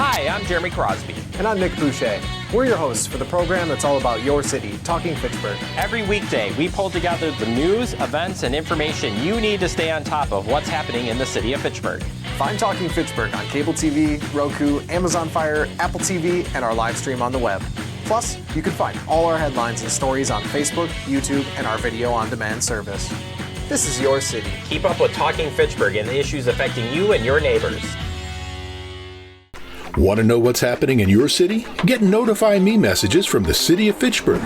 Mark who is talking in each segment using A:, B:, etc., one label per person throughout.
A: Hi, I'm Jeremy Crosby.
B: And I'm Nick Boucher. We're your hosts for the program that's all about your city, Talking Fitchburg.
A: Every weekday, we pull together the news, events, and information you need to stay on top of what's happening in the city of Fitchburg.
B: Find Talking Fitchburg on cable TV, Roku, Amazon Fire, Apple TV, and our live stream on the web. Plus, you can find all our headlines and stories on Facebook, YouTube, and our video on demand service. This is your city.
A: Keep up with Talking Fitchburg and the issues affecting you and your neighbors.
C: Want to know what's happening in your city? Get Notify Me messages from the City of Fitchburg.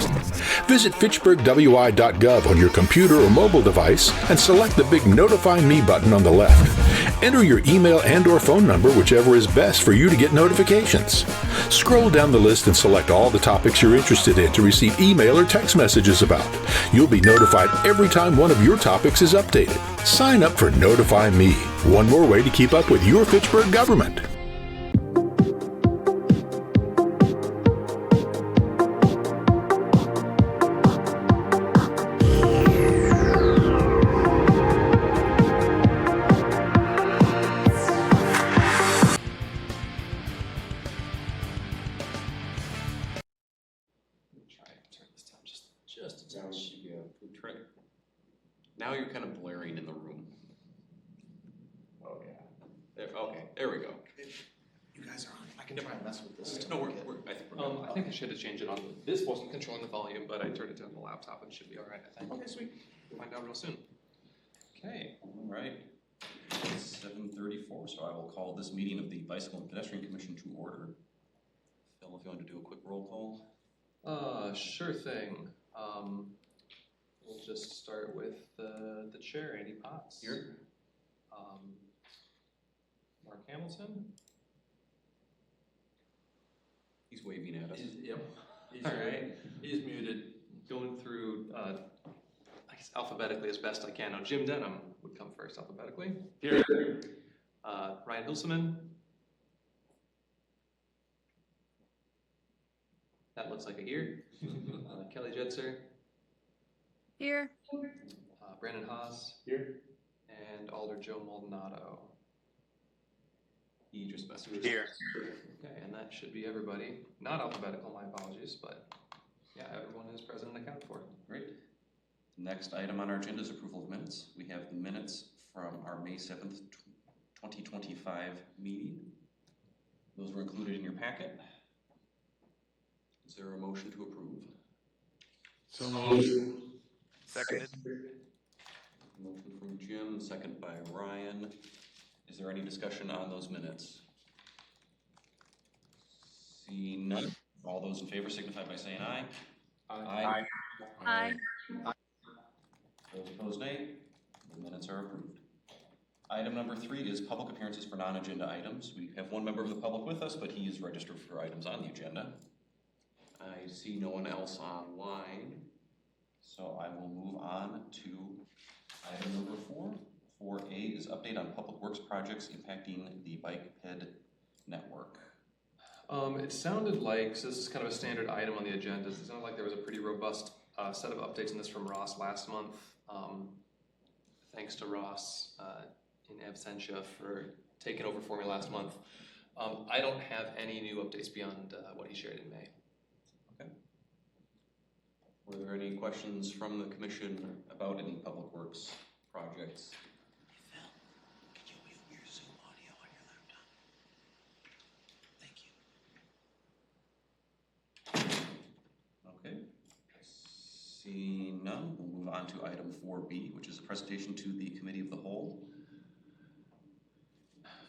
C: Visit fitchburgwi.gov on your computer or mobile device and select the big Notify Me button on the left. Enter your email and/or phone number, whichever is best for you to get notifications. Scroll down the list and select all the topics you're interested in to receive email or text messages about. You'll be notified every time one of your topics is updated. Sign up for Notify Me, one more way to keep up with your Fitchburg government.
D: Now you're kind of blaring in the room.
E: Oh, yeah.
D: There we go.
E: You guys are on. I can try and mess with this.
D: No, I think we're good.
F: I think I should have changed it on. This wasn't controlling the volume, but I turned it on the laptop and it should be all right, I think.
D: Okay, sweet.
F: We'll find out real soon. Okay.
D: All right. It's 7:34, so I will call this meeting of the Bicycle and Pedestrian Commission to order. Phil, if you want to do a quick roll call.
F: Sure thing. We'll just start with the chair, Andy Potts.
D: Here.
F: Mark Hamilton.
D: He's waving at us.
F: Yep. All right. He's muted. Going through, I guess alphabetically as best I can. Now, Jim Denham would come first alphabetically.
D: Here.
F: Ryan Hilseman. That looks like a here. Kelly Jetzer.
G: Here.
F: Brandon Haas.
E: Here.
F: And Alder Joe Maldonado.
D: He just messaged us.
A: Here.
F: Okay, and that should be everybody. Not alphabetical, my apologies, but yeah, everyone is present and accounted for.
D: Great. Next item on our agenda is approval of minutes. We have the minutes from our May 7th, 2025 meeting. Those were included in your packet. Is there a motion to approve?
E: So moved.
A: Seconded.
D: Motion from Jim, second by Ryan. Is there any discussion on those minutes? Seeing none, all those in favor signify by saying aye.
E: Aye.
G: Aye.
D: Those opposed, nay. The minutes are approved. Item number 3 is public appearances for non-agenda items. We have one member of the public with us, but he is registered for items on the agenda. I see no one else online, so I will move on to item number 4. 4A is update on public works projects impacting the bike ped network.
F: It sounded like, so this is kind of a standard item on the agenda, it sounded like there was a pretty robust set of updates on this from Ross last month. Thanks to Ross in absentia for taking over for me last month. I don't have any new updates beyond what he shared in May.
D: Okay. Were there any questions from the commission about any public works projects?
E: Phil, could you mute your Zoom audio on your laptop? Thank you.
D: Okay. Seeing none, we'll move on to item 4B, which is a presentation to the Committee of the Whole.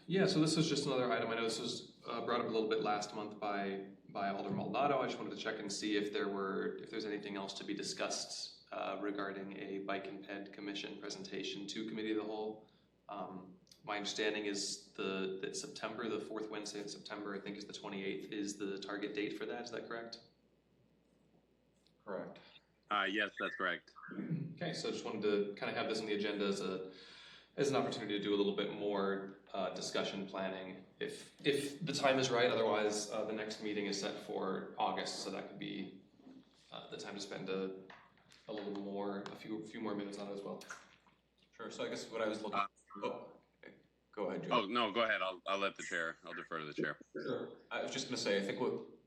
F: Yeah, so this is just another item. I know this was brought up a little bit last month by Alder Maldonado. I just wanted to check and see if there's anything else to be discussed regarding a Bike and Ped Commission presentation to Committee of the Whole. My understanding is that September, the fourth Wednesday in September, I think is the 28th, is the target date for that. Is that correct?
D: Correct.
H: Yes, that's correct.
F: Okay, so I just wanted to kind of have this on the agenda as an opportunity to do a little bit more discussion planning if the time is right. Otherwise, the next meeting is set for August, so that could be the time to spend a few more minutes on it as well.
D: Sure. So I guess what I was looking. Go ahead, Joe.
H: Oh, no, go ahead. I'll let the chair, I'll defer to the chair.
D: Sure. I was just gonna say, I think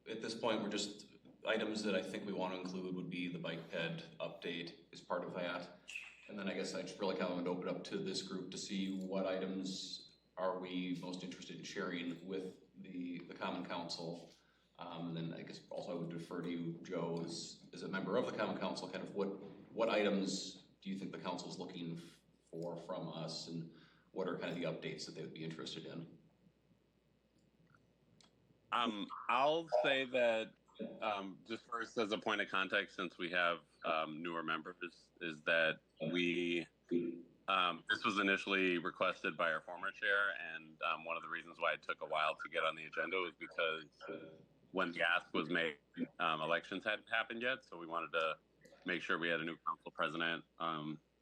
D: at this point, we're just, items that I think we want to include would be the bike ped update as part of that. And then I guess I just really kind of want to open up to this group to see what items are we most interested in sharing with the Common Council. And then I guess also I would defer to you, Joe, as a member of the Common Council, kind of what items do you think the council is looking for from us, and what are kind of the updates that they would be interested in?
H: I'll say that just first as a point of context, since we have newer members, is that we this was initially requested by our former chair, and one of the reasons why it took a while to get on the agenda was because when the ask was made, elections hadn't happened yet, so we wanted to make sure we had a new council president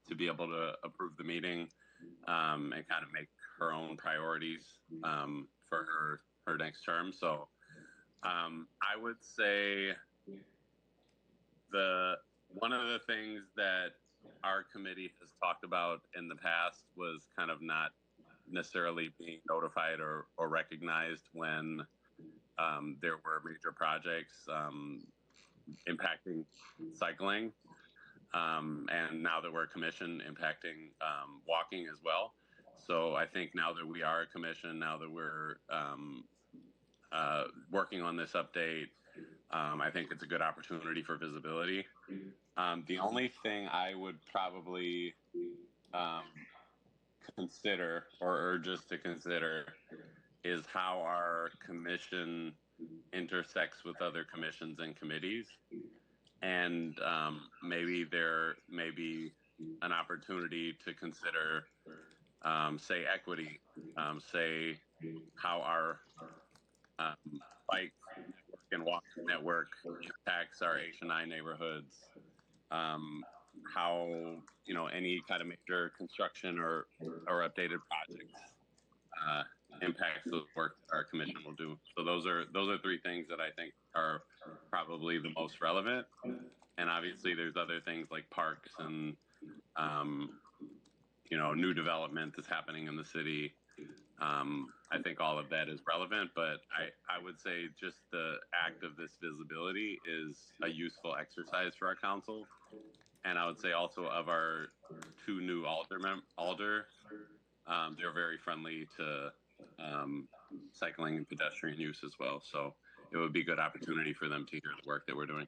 H: to be able to approve the meeting and kind of make her own priorities for her next term. So I would say one of the things that our committee has talked about in the past was kind of not necessarily being notified or recognized when there were major projects impacting cycling. And now that we're a commission, impacting walking as well. So I think now that we are a commission, now that we're working on this update, I think it's a good opportunity for visibility. The only thing I would probably consider or urge us to consider is how our commission intersects with other commissions and committees. And maybe there may be an opportunity to consider, say, equity, say how our bike network and walking network impacts our HNI neighborhoods, how, you know, any kind of major construction or updated projects impacts the work that our commission will do. So those are three things that I think are probably the most relevant. And obviously there's other things like parks and, you know, new development that's happening in the city. I think all of that is relevant, but I would say just the act of this visibility is a useful exercise for our council. And I would say also of our two new alder, they're very friendly to cycling and pedestrian use as well. So it would be a good opportunity for them to hear the work that we're doing.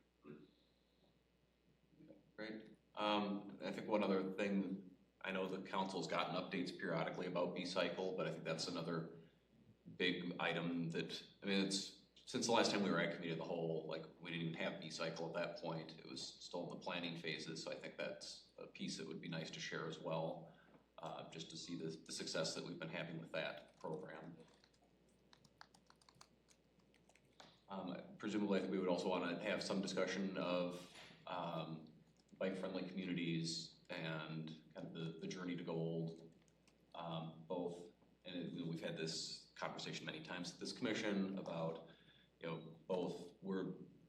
D: Great. I think one other thing, I know the council's gotten updates periodically about B-Cycle, but I think that's another big item that, I mean, it's since the last time we were at committee of the whole, like we didn't even have B-Cycle at that point. It was still in the planning phases. So I think that's a piece that would be nice to share as well, just to see the success that we've been having with that program. Presumably, I think we would also want to have some discussion of bike-friendly communities and kind of the journey to gold, both, and we've had this conversation many times at this commission about, you know, both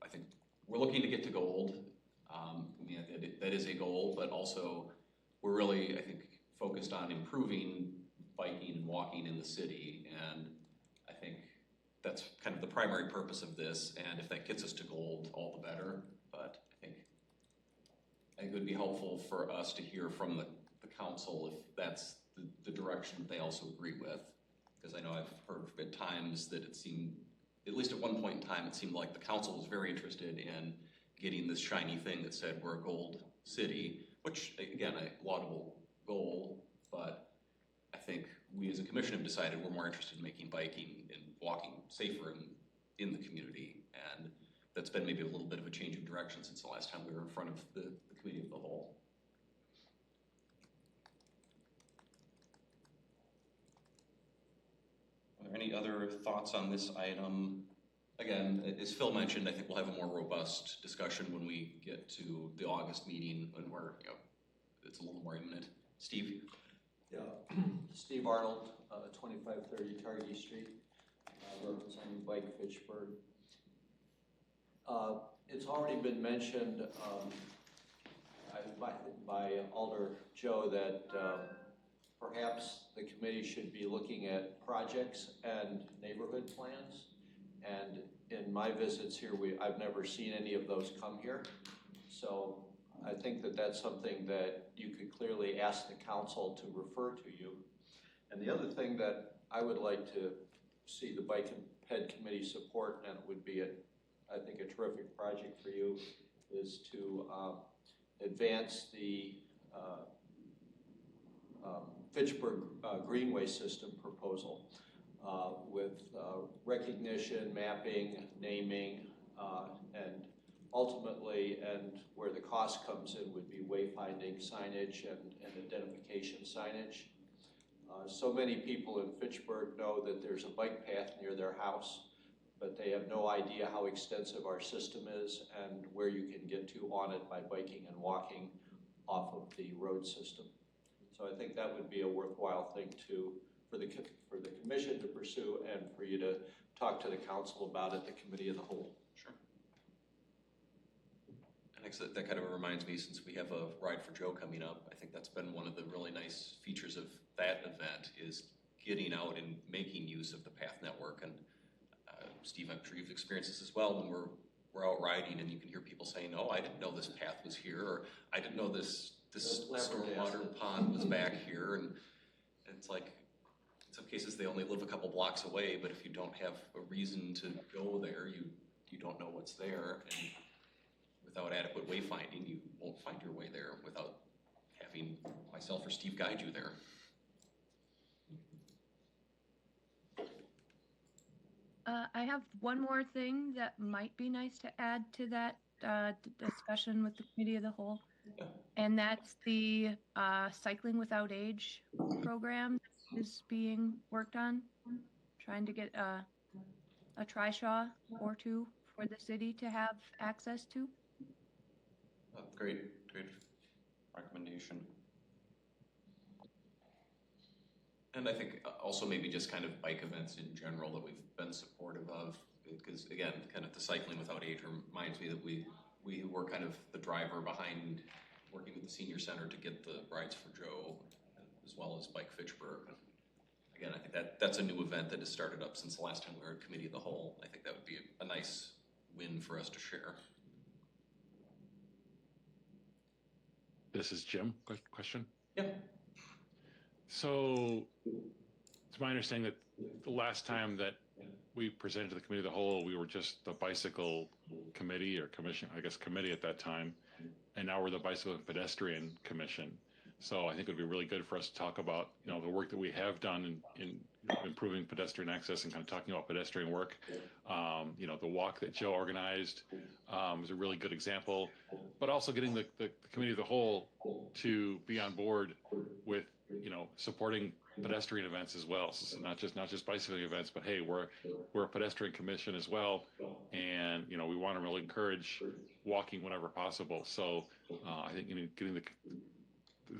D: I think we're looking to get to gold. I mean, that is a goal, but also we're really, I think, focused on improving biking and walking in the city, and I think that's kind of the primary purpose of this, and if that gets us to gold, all the better. But I think it would be helpful for us to hear from the council if that's the direction that they also agree with, because I know I've heard at times that it seemed, at least at one point in time, it seemed like the council was very interested in getting this shiny thing that said we're a gold city, which again, a laudable goal, but I think we as a commission have decided we're more interested in making biking and walking safer in the community, and that's been maybe a little bit of a change of direction since the last time we were in front of the committee of the whole. Are there any other thoughts on this item? Again, as Phil mentioned, I think we'll have a more robust discussion when we get to the August meeting when we're, you know, it's a little more imminent. Steve?
I: Yeah, Steve Arnold, 2530 Targhee Street, representing Bike Fitchburg. It's already been mentioned by Alder Joe that perhaps the committee should be looking at projects and neighborhood plans. And in my visits here, I've never seen any of those come here. So I think that that's something that you could clearly ask the council to refer to you. And the other thing that I would like to see the Bike and Ped Committee support, and it would be, I think, a terrific project for you, is to advance the Fitchburg Greenway System proposal with recognition, mapping, naming, and ultimately, and where the cost comes in, would be wayfinding signage and identification signage. So many people in Fitchburg know that there's a bike path near their house, but they have no idea how extensive our system is and where you can get to on it by biking and walking off of the road system. So I think that would be a worthwhile thing for the commission to pursue, and for you to talk to the council about at the committee of the whole.
D: Sure. And that kind of reminds me, since we have a Ride for Joe coming up, I think that's been one of the really nice features of that event, is getting out and making use of the path network. And Steve, I'm sure you've experienced this as well, when we're out riding and you can hear people saying, "Oh, I didn't know this path was here," or "I didn't know this stormwater pond was back here." And it's like, in some cases they only live a couple blocks away, but if you don't have a reason to go there, you don't know what's there. And without adequate wayfinding, you won't find your way there without having myself or Steve guide you there.
G: I have one more thing that might be nice to add to that discussion with the committee of the whole, and that's the Cycling Without Age program that is being worked on, trying to get a trishaw or two for the city to have access to.
D: Great recommendation. And I think also maybe just kind of bike events in general that we've been supportive of, because again, kind of the Cycling Without Age reminds me that we were kind of the driver behind working with the senior center to get the Rides for Joe, as well as Bike Fitchburg. And again, I think that's a new event that has started up since the last time we were at Committee of the Whole. I think that would be a nice win for us to share.
J: This is Jim. Question?
D: Yeah.
J: So it's my understanding that the last time that we presented to the Committee of the Whole, we were just the bicycle committee or commission, I guess committee at that time. And now we're the Bicycle and Pedestrian Commission. So I think it would be really good for us to talk about, the work that we have done in improving pedestrian access and kind of talking about pedestrian work. The walk that Joe organized is a really good example, but also getting the Committee of the Whole to be on board with, supporting pedestrian events as well. So not just bicycling events, but hey, we're a pedestrian commission as well, and we want to really encourage walking whenever possible. So I think getting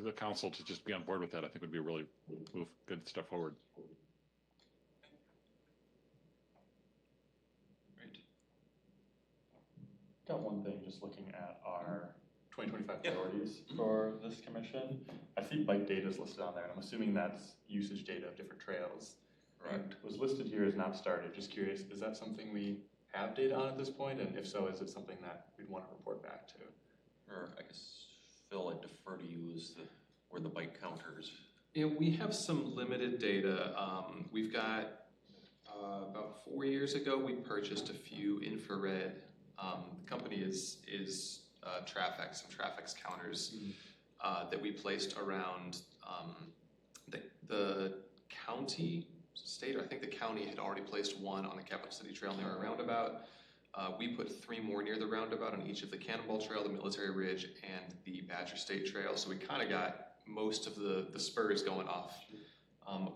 J: the council to just be on board with that, I think would be a really move good step forward.
D: Great.
K: Got one thing, just looking at our 2025 priorities for this commission. I see bike data is listed on there, and I'm assuming that's usage data of different trails.
D: Correct.
K: It was listed here as not started. Just curious, is that something we have data on at this point? And if so, is it something that we'd want to report back to?
D: Or I guess, Phil, I'd defer to you as where the bike counters.
F: Yeah, we have some limited data. We've got about 4 years ago, we purchased a few infrared. The company is Trafix counters that we placed around the county, state, or I think the county had already placed one on the Capital City Trail near a roundabout. We put 3 more near the roundabout on each of the Cannonball Trail, the Military Ridge, and the Badger State Trail. So we kind of got most of the spurs going off.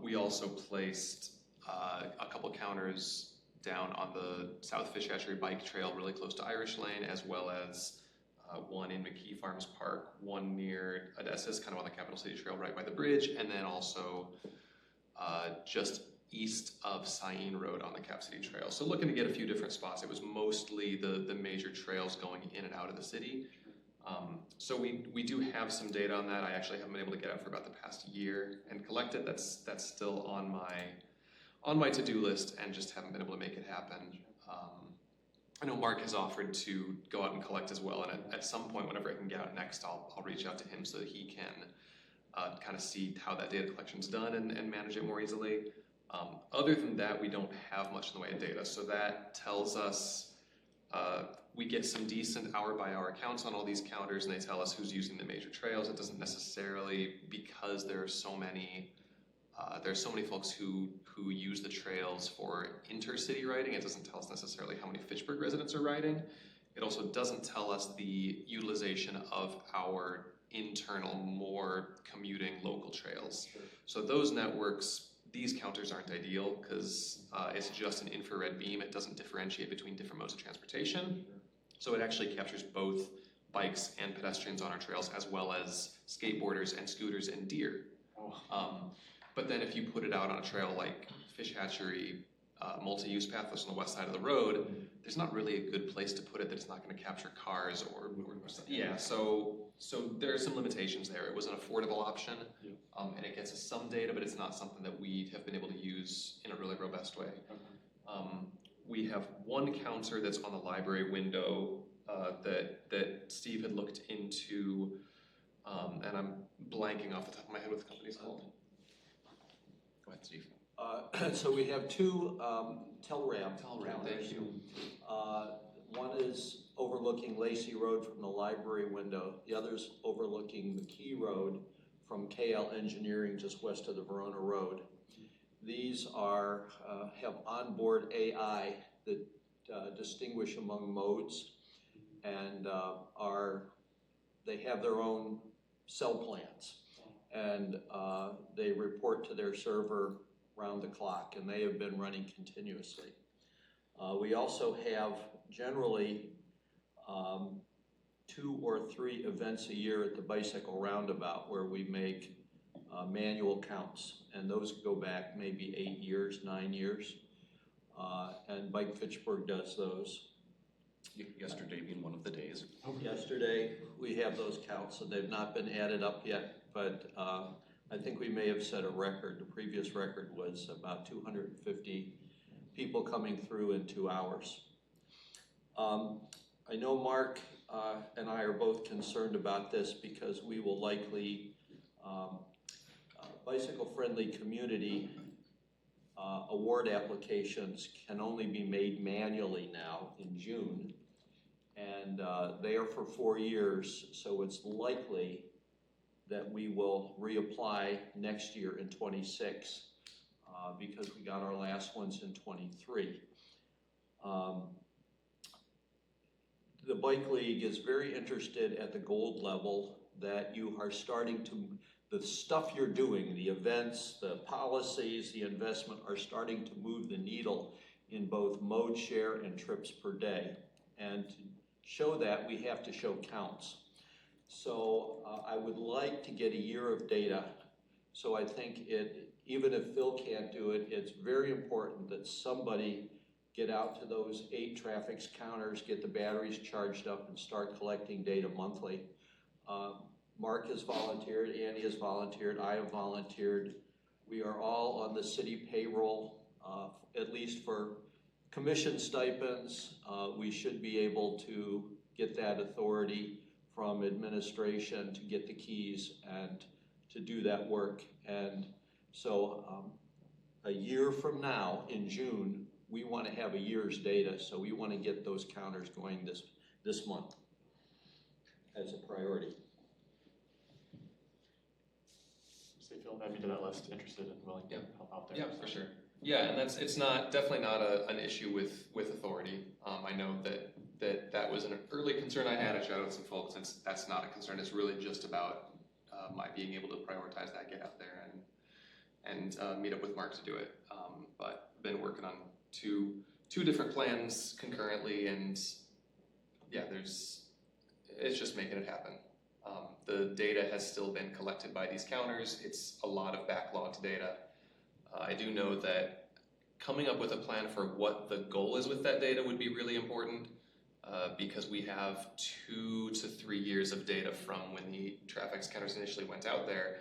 F: We also placed a couple counters down on the South Fish Hatchery Bike Trail, really close to Irish Lane, as well as one in McKee Farms Park, one near Odessa's, kind of on the Capital City Trail right by the bridge, and then also just east of Cyene Road on the Cap City Trail. So looking to get a few different spots. It was mostly the major trails going in and out of the city. So we do have some data on that. I actually haven't been able to get out for about the past year and collect it. That's still on my to-do list and just haven't been able to make it happen. I know Mark has offered to go out and collect as well, and at some point, whenever I can get out next, I'll reach out to him so that he can kind of see how that data collection's done and manage it more easily. Other than that, we don't have much in the way of data, so that tells us we get some decent hour-by-hour counts on all these counters, and they tell us who's using the major trails. It doesn't necessarily, because there are so many folks who use the trails for intercity riding. It doesn't tell us necessarily how many Fitchburg residents are riding. It also doesn't tell us the utilization of our internal, more commuting local trails. Sure. So those networks, these counters aren't ideal because it's just an infrared beam. It doesn't differentiate between different modes of transportation. Sure. So it actually captures both bikes and pedestrians on our trails, as well as skateboarders and scooters and deer. Oh. But then if you put it out on a trail like Fish Hatchery, multi-use path that's on the west side of the road, there's not really a good place to put it that's not going to capture cars or yeah. So there are some limitations there. It was an affordable option, and it gets us some data, but it's not something that we have been able to use in a really robust way. We have one counter that's on the library window that Steve had looked into, and I'm blanking off the top of my head what the company's called. Go ahead, Steve.
I: So we have two Telram.
F: Thank you.
I: One is overlooking Lacey Road from the library window. The other is overlooking McKee Road from KL Engineering just west of the Verona Road. These are have onboard AI that distinguish among modes, and they have their own cell plans, and they report to their server round the clock, and they have been running continuously. We also have generally 2 or 3 events a year at the bicycle roundabout where we make manual counts, and those go back maybe 8 years, 9 years, and Bike Fitchburg does those.
D: Yesterday being one of the days.
I: Yesterday we have those counts, so they've not been added up yet, but I think we may have set a record. The previous record was about 250 people coming through in 2 hours. I know Mark and I are both concerned about this because we will likely, bicycle-friendly community award applications can only be made manually now in June, and they are for 4 years, so it's likely that we will reapply next year in 26 because we got our last ones in 23. The Bike League is very interested at the gold level that you are starting to, the stuff you're doing, the events, the policies, the investment are starting to move the needle in both mode share and trips per day. And to show that, we have to show counts. So I would like to get a year of data. So I think even if Phil can't do it, it's very important that somebody get out to those 8 traffic counters, get the batteries charged up, and start collecting data monthly. Mark has volunteered, Andy has volunteered, I have volunteered. We are all on the city payroll, at least for commission stipends. We should be able to get that authority from administration to get the keys and to do that work. And so a year from now, in June, we want to have a year's data, so we want to get those counters going this month as a priority.
K: So Phil, add me to that list, interested and willing to help out there.
F: Yeah, for sure. Yeah, and it's definitely not an issue with authority. I know that was an early concern I had. I shouted out some folks, and that's not a concern. It's really just about my being able to prioritize that, get out there, and meet up with Mark to do it. But been working on two different plans concurrently, and yeah, it's just making it happen. The data has still been collected by these counters. It's a lot of backlogged data. I do know that coming up with a plan for what the goal is with that data would be really important. because we have 2 to 3 years of data from when the traffic counters initially went out there.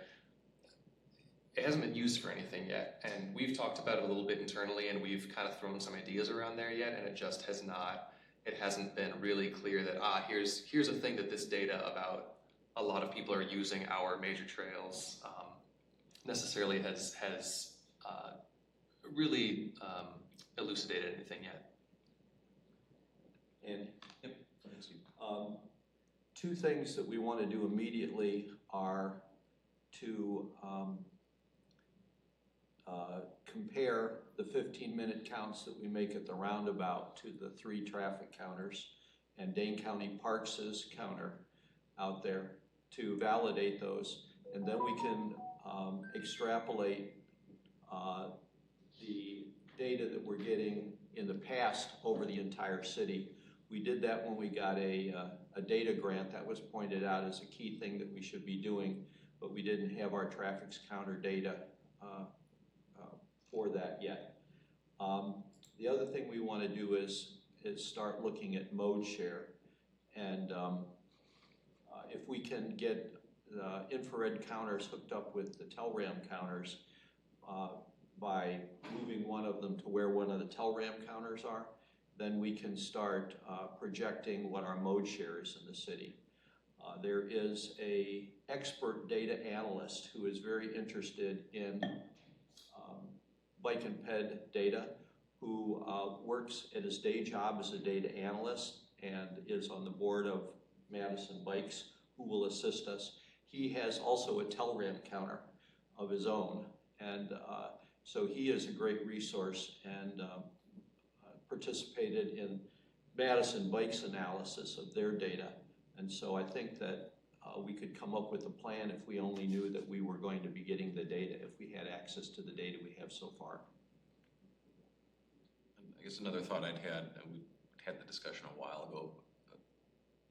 F: It hasn't been used for anything yet, and we've talked about it a little bit internally, and we've kind of thrown some ideas around there yet, and it just has not. It hasn't been really clear that here's a thing that this data about a lot of people are using our major trails necessarily has really elucidated anything yet.
I: And two things that we want to do immediately are to compare the 15-minute counts that we make at the roundabout to the 3 traffic counters and Dane County Parks' counter out there to validate those, and then we can extrapolate the data that we're getting in the past over the entire city. We did that when we got a data grant. That was pointed out as a key thing that we should be doing, but we didn't have our traffic counter data for that yet. The other thing we want to do is start looking at mode share, and if we can get infrared counters hooked up with the Telram counters by moving one of them to where one of the Telram counters are, then we can start projecting what our mode share is in the city. There is an expert data analyst who is very interested in bike and ped data, who works at his day job as a data analyst and is on the board of Madison Bikes, who will assist us. He has also a Telram counter of his own, and so he is a great resource and participated in Madison Bikes analysis of their data. And so I think that we could come up with a plan if we only knew that we were going to be getting the data, if we had access to the data we have so far.
D: I guess another thought I'd had, and we had the discussion a while ago,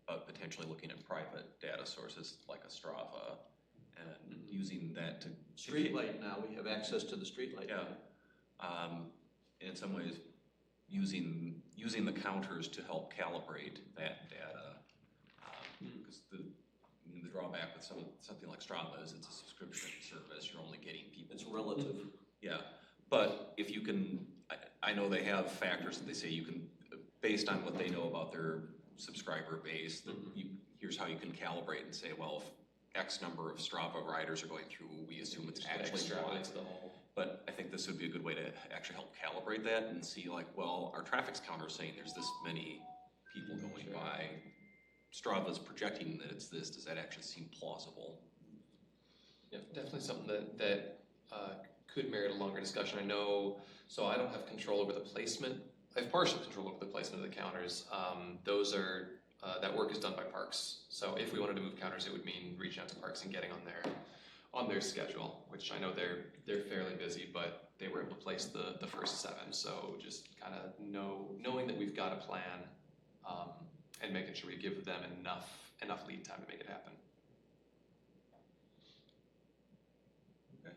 D: about potentially looking at private data sources like a Strava and using that to...
I: Streetlight now, we have access to the streetlight data.
D: In some ways, using the counters to help calibrate that data. Because the drawback with something like Strava is it's a subscription service. You're only getting people.
I: It's relative.
D: Yeah, but if you can, I know they have factors that they say you can, based on what they know about their subscriber base, that here's how you can calibrate and say, well, if X number of Strava riders are going through, we assume it's actually Y. But I think this would be a good way to actually help calibrate that and see, like, well, our traffic counter is saying there's this many people going by. Strava's projecting that it's this. Does that actually seem plausible?
F: Yeah, definitely something that could merit a longer discussion. I know, so I don't have control over the placement. I have partial control over the placement of the counters. Those are, that work is done by Parks. So if we wanted to move counters, it would mean reaching out to Parks and getting on their schedule, which I know they're fairly busy, but they were able to place the first 7. So just kind of knowing that we've got a plan and making sure we give them enough lead time to make it happen.
D: Okay.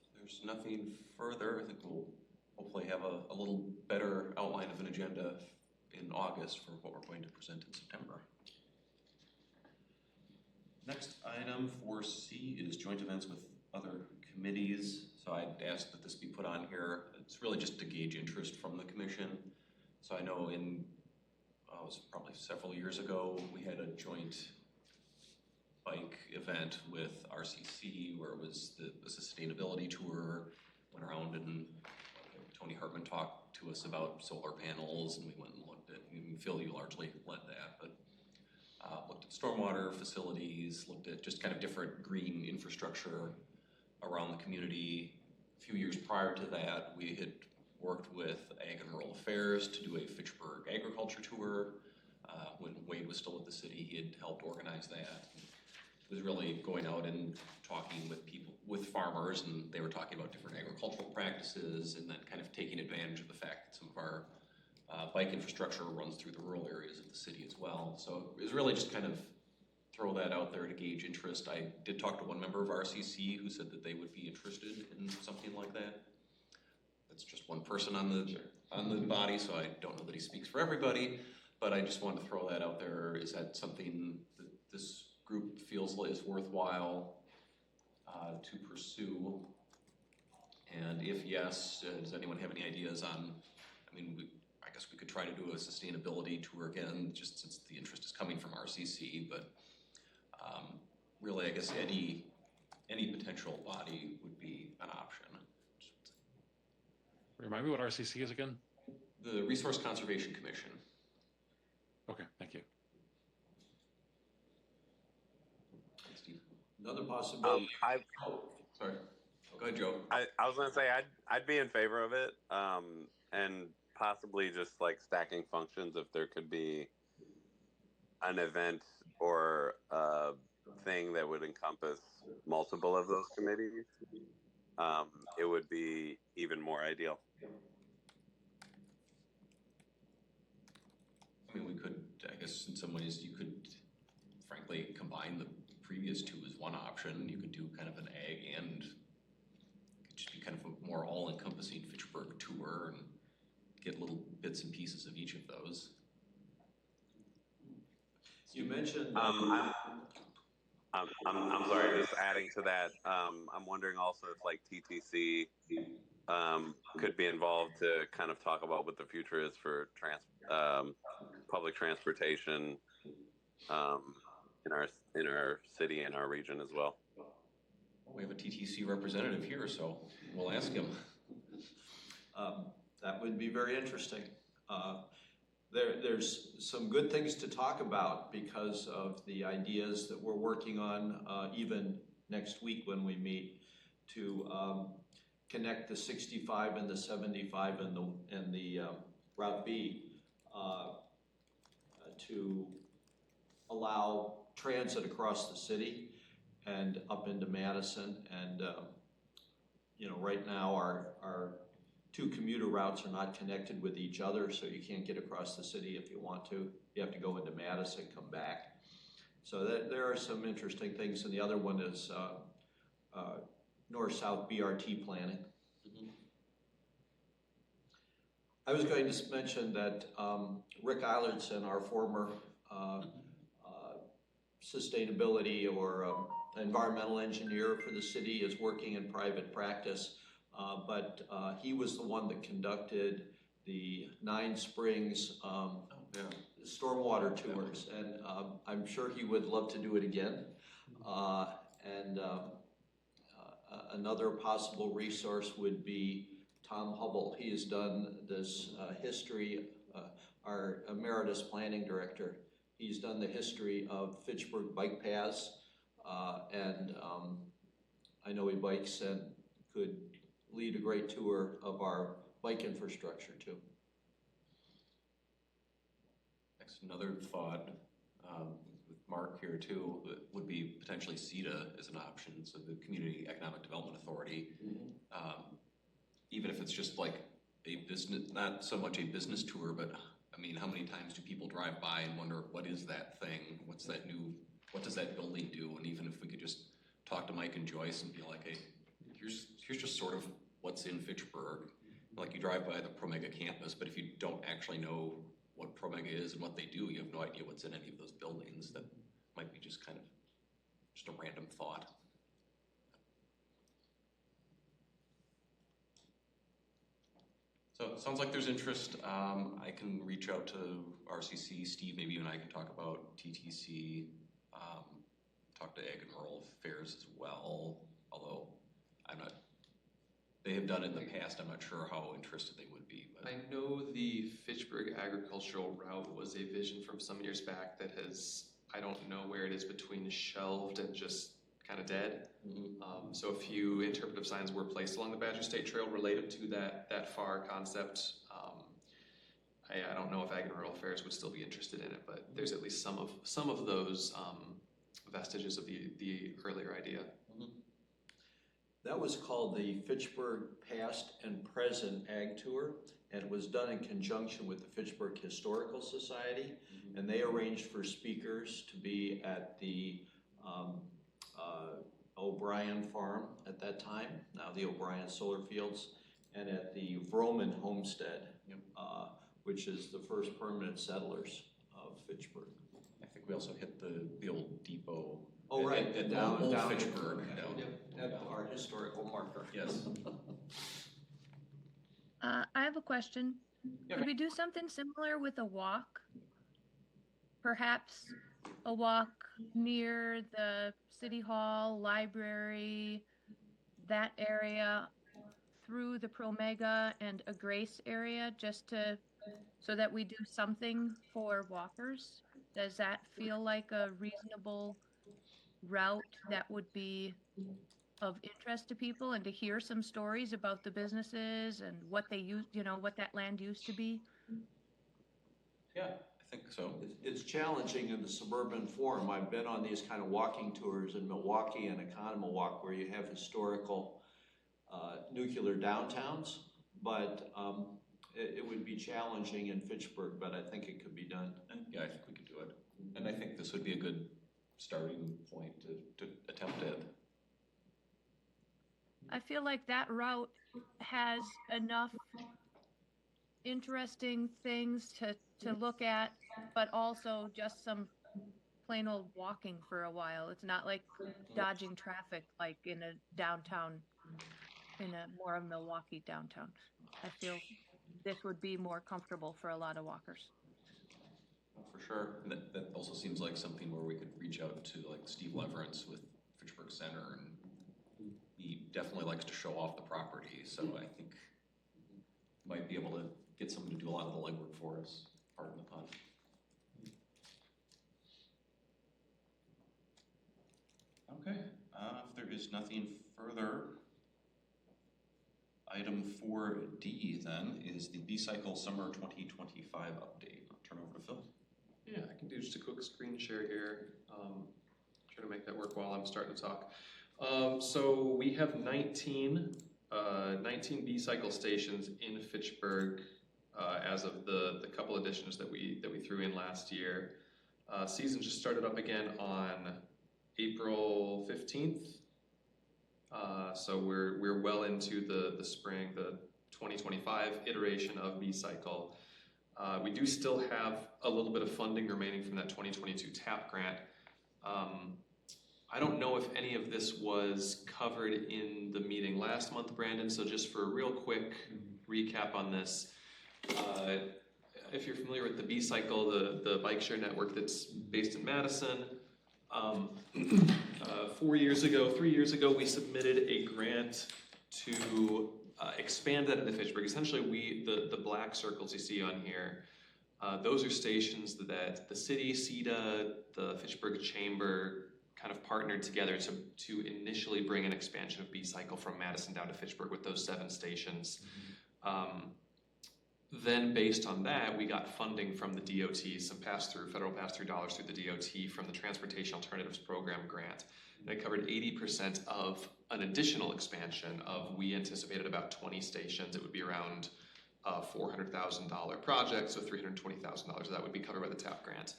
D: If there's nothing further, I think we'll hopefully have a little better outline of an agenda in August for what we're going to present in September. Next item 4C is joint events with other committees. So I'd ask that this be put on here. It's really just to gauge interest from the commission. So I know it was probably several years ago, we had a joint bike event with RCC where it was the sustainability tour, went around and Tony Hartman talked to us about solar panels, and we went and looked at, and Phil, you largely led that, but looked at stormwater facilities, looked at just kind of different green infrastructure around the community. A few years prior to that, we had worked with Ag and Rural Affairs to do a Fitchburg agriculture tour. When Wade was still at the city, he had helped organize that. It was really going out and talking with people, with farmers, and they were talking about different agricultural practices, and then kind of taking advantage of the fact that some of our bike infrastructure runs through the rural areas of the city as well. So it was really just kind of throw that out there to gauge interest. I did talk to one member of RCC who said that they would be interested in something like that. that's just one person on the body, so I don't know that he speaks for everybody, but I just wanted to throw that out there. Is that something that this group feels is worthwhile to pursue? And if yes, does anyone have any ideas on, I mean, I guess we could try to do a sustainability tour again, just since the interest is coming from RCC, but really, I guess any potential body would be an option.
J: Remind me what RCC is again?
D: The Resource Conservation Commission.
J: Okay, thank you.
D: Thanks, Steve.
I: Another possibility.
D: Sorry. Go ahead, Joe.
H: I was gonna say I'd be in favor of it, and possibly just like stacking functions if there could be an event or a thing that would encompass multiple of those committees. It would be even more ideal.
D: I mean, we could, I guess in some ways you could frankly combine the previous two as one option. You could do kind of an ag and it could just be kind of a more all-encompassing Fitchburg tour and get little bits and pieces of each of those.
I: You mentioned.
H: I'm sorry, just adding to that, I'm wondering also if like TTC could be involved to kind of talk about what the future is for public transportation in our city and our region as well.
D: We have a TTC representative here, so we'll ask him.
I: That would be very interesting. There's some good things to talk about because of the ideas that we're working on even next week when we meet to connect the 65 and the 75 and the Route B to allow transit across the city and up into Madison. And you know, right now our two commuter routes are not connected with each other, so you can't get across the city if you want to. You have to go into Madison, come back. So there are some interesting things, and the other one is north-south BRT planning.
D: Mm-hmm.
I: I was going to mention that Rick Eilertson, our former sustainability or environmental engineer for the city, is working in private practice. But he was the one that conducted the Nine Springs stormwater tours, and I'm sure he would love to do it again. Another possible resource would be Tom Hubble. He has done this history, our emeritus planning director. He's done the history of Fitchburg bike paths, and I know he bikes and could lead a great tour of our bike infrastructure too.
D: Next, another thought with Mark here too would be potentially CETA as an option, so the Community Economic Development Authority. Even if it's just like a business, not so much a business tour, but I mean, how many times do people drive by and wonder what is that thing? What's that new? What does that building do? And even if we could just talk to Mike and Joyce and be like, hey, here's just sort of what's in Fitchburg. Like you drive by the Promega campus, but if you don't actually know what Promega is and what they do, you have no idea what's in any of those buildings. That might be just kind of just a random thought. So it sounds like there's interest. I can reach out to RCC, Steve, maybe you and I can talk about TTC, talk to Ag and Rural Affairs as well, although I'm not, they have done it in the past, I'm not sure how interested they would be. But.
F: I know the Fitchburg agricultural route was a vision from some years back that has, I don't know where it is between shelved and just kind of dead.
D: Mm-hmm.
F: So a few interpretive signs were placed along the Badger State Trail related to that FAR concept. I don't know if Ag and Rural Affairs would still be interested in it, but there's at least some of those vestiges of the earlier idea.
D: Mm-hmm.
I: That was called the Fitchburg Past and Present Ag Tour, and it was done in conjunction with the Fitchburg Historical Society,
D: Mm-hmm.
I: and they arranged for speakers to be at the O'Brien Farm at that time, now the O'Brien Solar Fields, and at the Vroman Homestead, which is the first permanent settlers of Fitchburg.
D: I think we also hit the old depot.
I: Oh, right,
D: At
I: down
D: old
I: at
D: Fitchburg.
I: At our historical marker.
D: Yes.
G: I have a question. Could we do something similar with a walk? Perhaps a walk near the city hall, library, that area, through the Promega and a Grace area, so that we do something for walkers? Does that feel like a reasonable route that would be of interest to people, and to hear some stories about the businesses and what they use, what that land used to be?
D: Yeah, I think so.
I: It's challenging in the suburban form. I've been on these kind of walking tours in Milwaukee and Economilwaukee where you have historical nuclear downtowns, but it would be challenging in Fitchburg, but I think it could be done.
D: Yeah, I think we could do it. And I think this would be a good starting point to attempt it.
G: I feel like that route has enough interesting things to look at, but also just some plain old walking for a while. It's not like dodging traffic like in a downtown, in a more of Milwaukee downtown. I feel this would be more comfortable for a lot of walkers.
D: For sure. And that also seems like something where we could reach out to like Steve Leverance with Fitchburg Center, and he definitely likes to show off the property, so I think might be able to get someone to do a lot of the legwork for us. Pardon the pun. Okay, if there is nothing further, item 4D then is the B-Cycle Summer 2025 update. I'll turn over to Phil.
F: Yeah, I can do just a quick screen share here. Try to make that work while I'm starting to talk. So we have 19 B-Cycle stations in Fitchburg as of the couple additions that we threw in last year. Season just started up again on April 15th. So we're well into the spring, the 2025 iteration of B-Cycle. We do still have a little bit of funding remaining from that 2022 TAP grant. I don't know if any of this was covered in the meeting last month, Brandon, so just for a real quick recap on this. If you're familiar with the B-Cycle, the bike share network that's based in Madison, 3 years ago, we submitted a grant to expand that into Fitchburg. Essentially, the black circles you see on here, those are stations that the city, CEDA, the Fitchburg Chamber kind of partnered together to initially bring an expansion of B-Cycle from Madison down to Fitchburg with those 7 stations. Then based on that, we got funding from the DOT, some federal pass-through dollars through the DOT from the Transportation Alternatives Program grant. And it covered 80% of an additional expansion of, we anticipated about 20 stations. It would be around a $400,000 project, so $320,000 that would be covered by the TAP grant.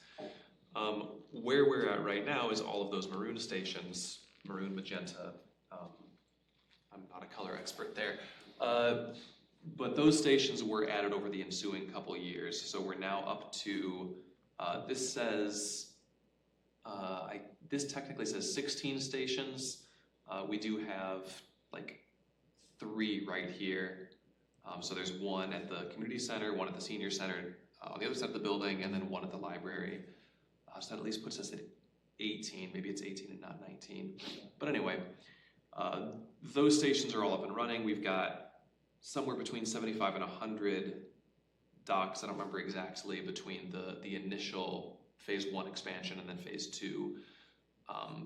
F: Where we're at right now is all of those maroon stations, maroon, magenta. I'm not a color expert there. But those stations were added over the ensuing couple years. So we're now up to, this technically says 16 stations. We do have like 3 right here. So there's one at the community center, one at the senior center, on the other side of the building, and then one at the library. So that at least puts us at 18. Maybe it's 18 and not 19. But anyway, those stations are all up and running. We've got somewhere between 75 and 100 docks, I don't remember exactly, between the initial phase 1 expansion and then phase 2.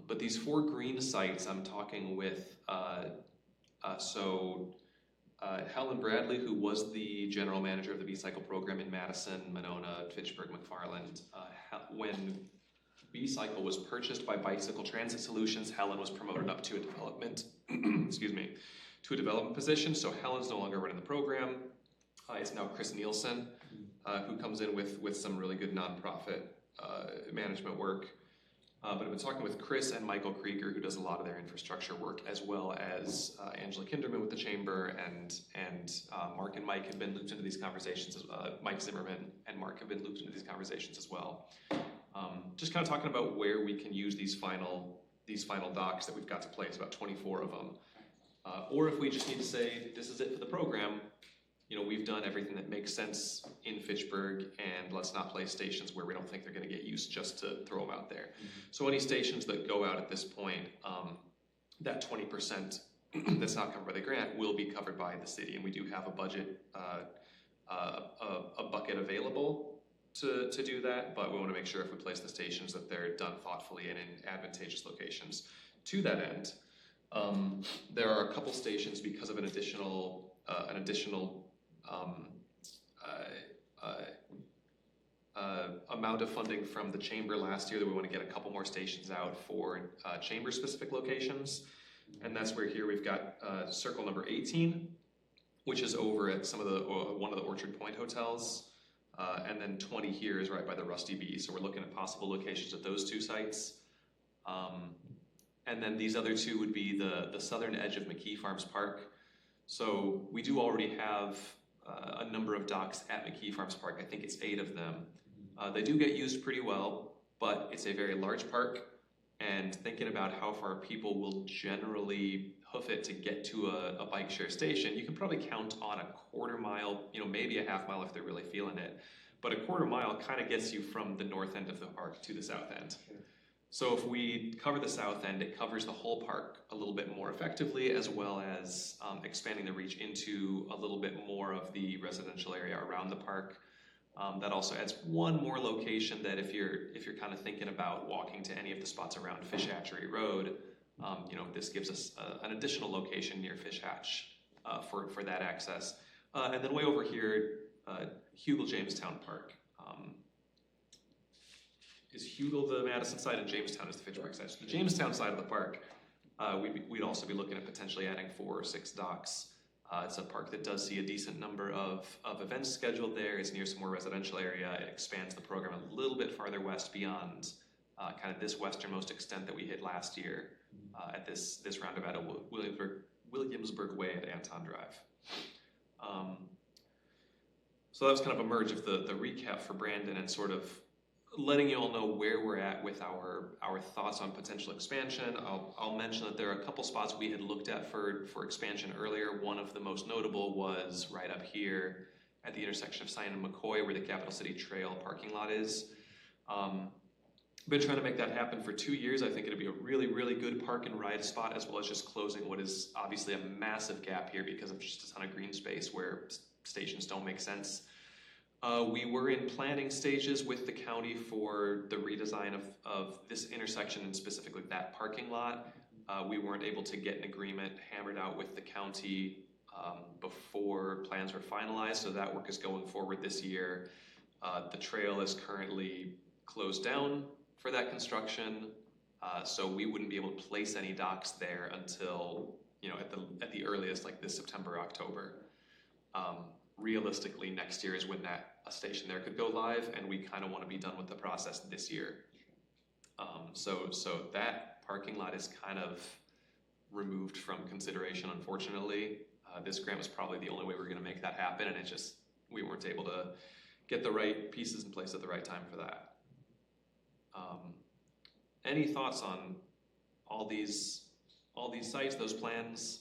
F: But these 4 green sites, I'm talking with, Helen Bradley, who was the general manager of the B-Cycle program in Madison, Monona, Fitchburg, McFarland. When B-Cycle was purchased by Bicycle Transit Solutions, Helen was promoted up to a development, to a development position. So Helen's no longer running the program. It's now Chris Nielsen, who comes in with some really good nonprofit management work. But I've been talking with Chris and Michael Krieger, who does a lot of their infrastructure work, as well as Angela Kinderman with the Chamber, and Mark and Mike have been looped into these conversations. Mike Zimmerman and Mark have been looped into these conversations as well. Just kind of talking about where we can use these final docs that we've got to place, about 24 of them. Or if we just need to say, this is it for the program, we've done everything that makes sense in Fitchburg, and let's not place stations where we don't think they're going to get used just to throw them out there. So any stations that go out at this point, that 20% that's not covered by the grant will be covered by the city, and we do have a budget, a bucket available to do that, but we want to make sure if we place the stations that they're done thoughtfully and in advantageous locations. To that end, there are a couple stations because of an additional amount of funding from the Chamber last year that we want to get a couple more stations out for Chamber-specific locations, and that's where here we've got circle number 18, which is over at some of the one of the Orchard Point hotels. And then 20 here is right by the Rusty Bee. So we're looking at possible locations at those two sites. And then these other two would be the southern edge of McKee Farms Park. So we do already have a number of docks at McKee Farms Park. I think it's 8 of them. They do get used pretty well, but it's a very large park. And thinking about how far people will generally hoof it to get to a bike share station, you can probably count on a quarter mile, maybe a half mile if they're really feeling it. But a quarter mile kind of gets you from the north end of the park to the south end. So if we cover the south end, it covers the whole park a little bit more effectively, as well as expanding the reach into a little bit more of the residential area around the park. That also adds one more location that if you're kind of thinking about walking to any of the spots around Fish Hatchery Road, this gives us an additional location near Fish Hatch for that access. And then way over here, Hugel Jamestown Park. Is Hugel the Madison side and Jamestown is the Fitchburg side? So the Jamestown side of the park, we'd also be looking at potentially adding 4 or 6 docks. It's a park that does see a decent number of events scheduled there. It's near some more residential area. It expands the program a little bit farther west beyond kind of this westernmost extent that we hit last year at this roundabout at Williamsburg Way at Anton Drive. So that was kind of a merge of the recap for Brandon and sort of letting you all know where we're at with our thoughts on potential expansion. I'll mention that there are a couple spots we had looked at for expansion earlier. One of the most notable was right up here at the intersection of Cyan and McCoy, where the Capital City Trail parking lot is. Been trying to make that happen for 2 years. I think it'd be a really, really good park and ride spot, as well as just closing what is obviously a massive gap here because of just a ton of green space where stations don't make sense. We were in planning stages with the county for the redesign of this intersection and specifically that parking lot. We weren't able to get an agreement hammered out with the county before plans were finalized, so that work is going forward this year. The trail is currently closed down for that construction, so we wouldn't be able to place any docks there until, at the earliest, like this September, October. Realistically, next year is when a station there could go live, and we kind of want to be done with the process this year. So that parking lot is kind of removed from consideration, unfortunately. This grant was probably the only way we were going to make that happen, and we weren't able to get the right pieces in place at the right time for that. Any thoughts on all these sites, those plans?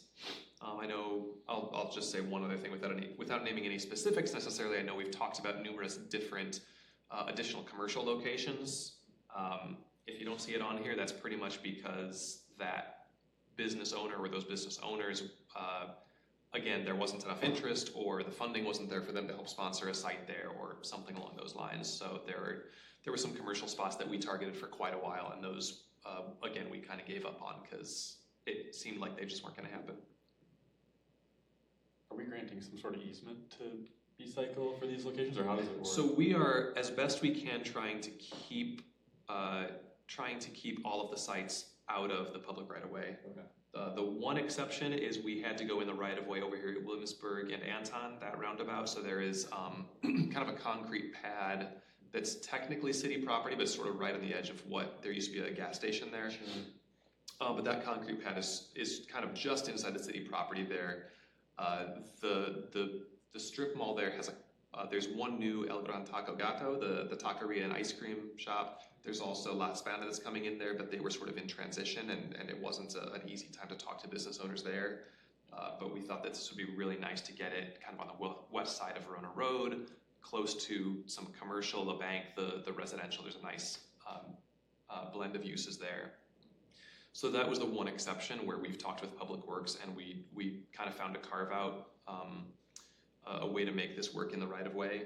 F: I know I'll just say one other thing without naming any specifics necessarily. I know we've talked about numerous different additional commercial locations. If you don't see it on here, that's pretty much because that business owner or those business owners, again, there wasn't enough interest or the funding wasn't there for them to help sponsor a site there or something along those lines. So there were some commercial spots that we targeted for quite a while, and those, again, we kind of gave up on because it seemed like they just weren't going to happen.
K: Are we granting some sort of easement to B-Cycle for these locations, or how does it work?
F: So we are, as best we can, trying to keep all of the sites out of the public right-of-way. Okay. The one exception is we had to go in the right-of-way over here at Williamsburg and Anton, that roundabout. So there is kind of a concrete pad that's technically city property, but sort of right on the edge of what there used to be a gas station there. But that concrete pad is kind of just inside the city property there. The strip mall there has there's one new El Gran Taco Gato, the taqueria and ice cream shop. There's also La Hispana that's coming in there, but they were sort of in transition, and it wasn't an easy time to talk to business owners there. But we thought that this would be really nice to get it kind of on the west side of Verona Road, close to some commercial, the bank, the residential. There's a nice blend of uses there. So that was the one exception where we've talked with Public Works, and we kind of found to carve out a way to make this work in the right of way.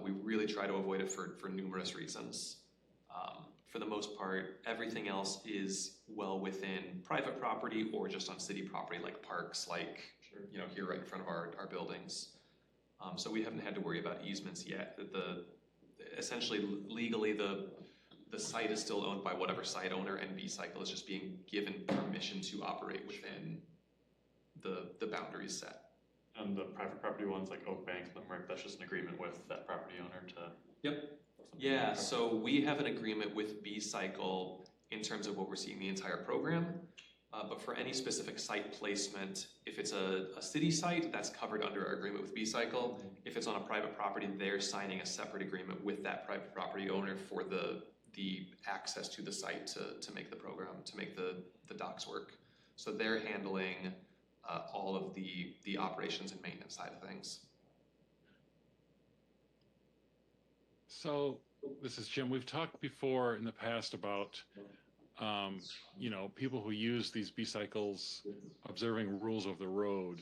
F: We really try to avoid it for numerous reasons. For the most part, everything else is well within private property or just on city property, like parks, like here right in front of our buildings. So we haven't had to worry about easements yet. Essentially, legally, the site is still owned by whatever site owner, and B-Cycle is just being given permission to operate within the boundaries set.
K: And the private property ones like Oak Bank, Limerick, that's just an agreement with that property owner to...
F: Yep. Yeah, so we have an agreement with B-Cycle in terms of overseeing the entire program. But for any specific site placement, if it's a city site, that's covered under our agreement with B-Cycle. If it's on a private property, they're signing a separate agreement with that private property owner for the access to the site to make the program, to make the docks work. So they're handling all of the operations and maintenance side of things.
J: So this is Jim. We've talked before in the past about people who use these B-cycles observing rules of the road.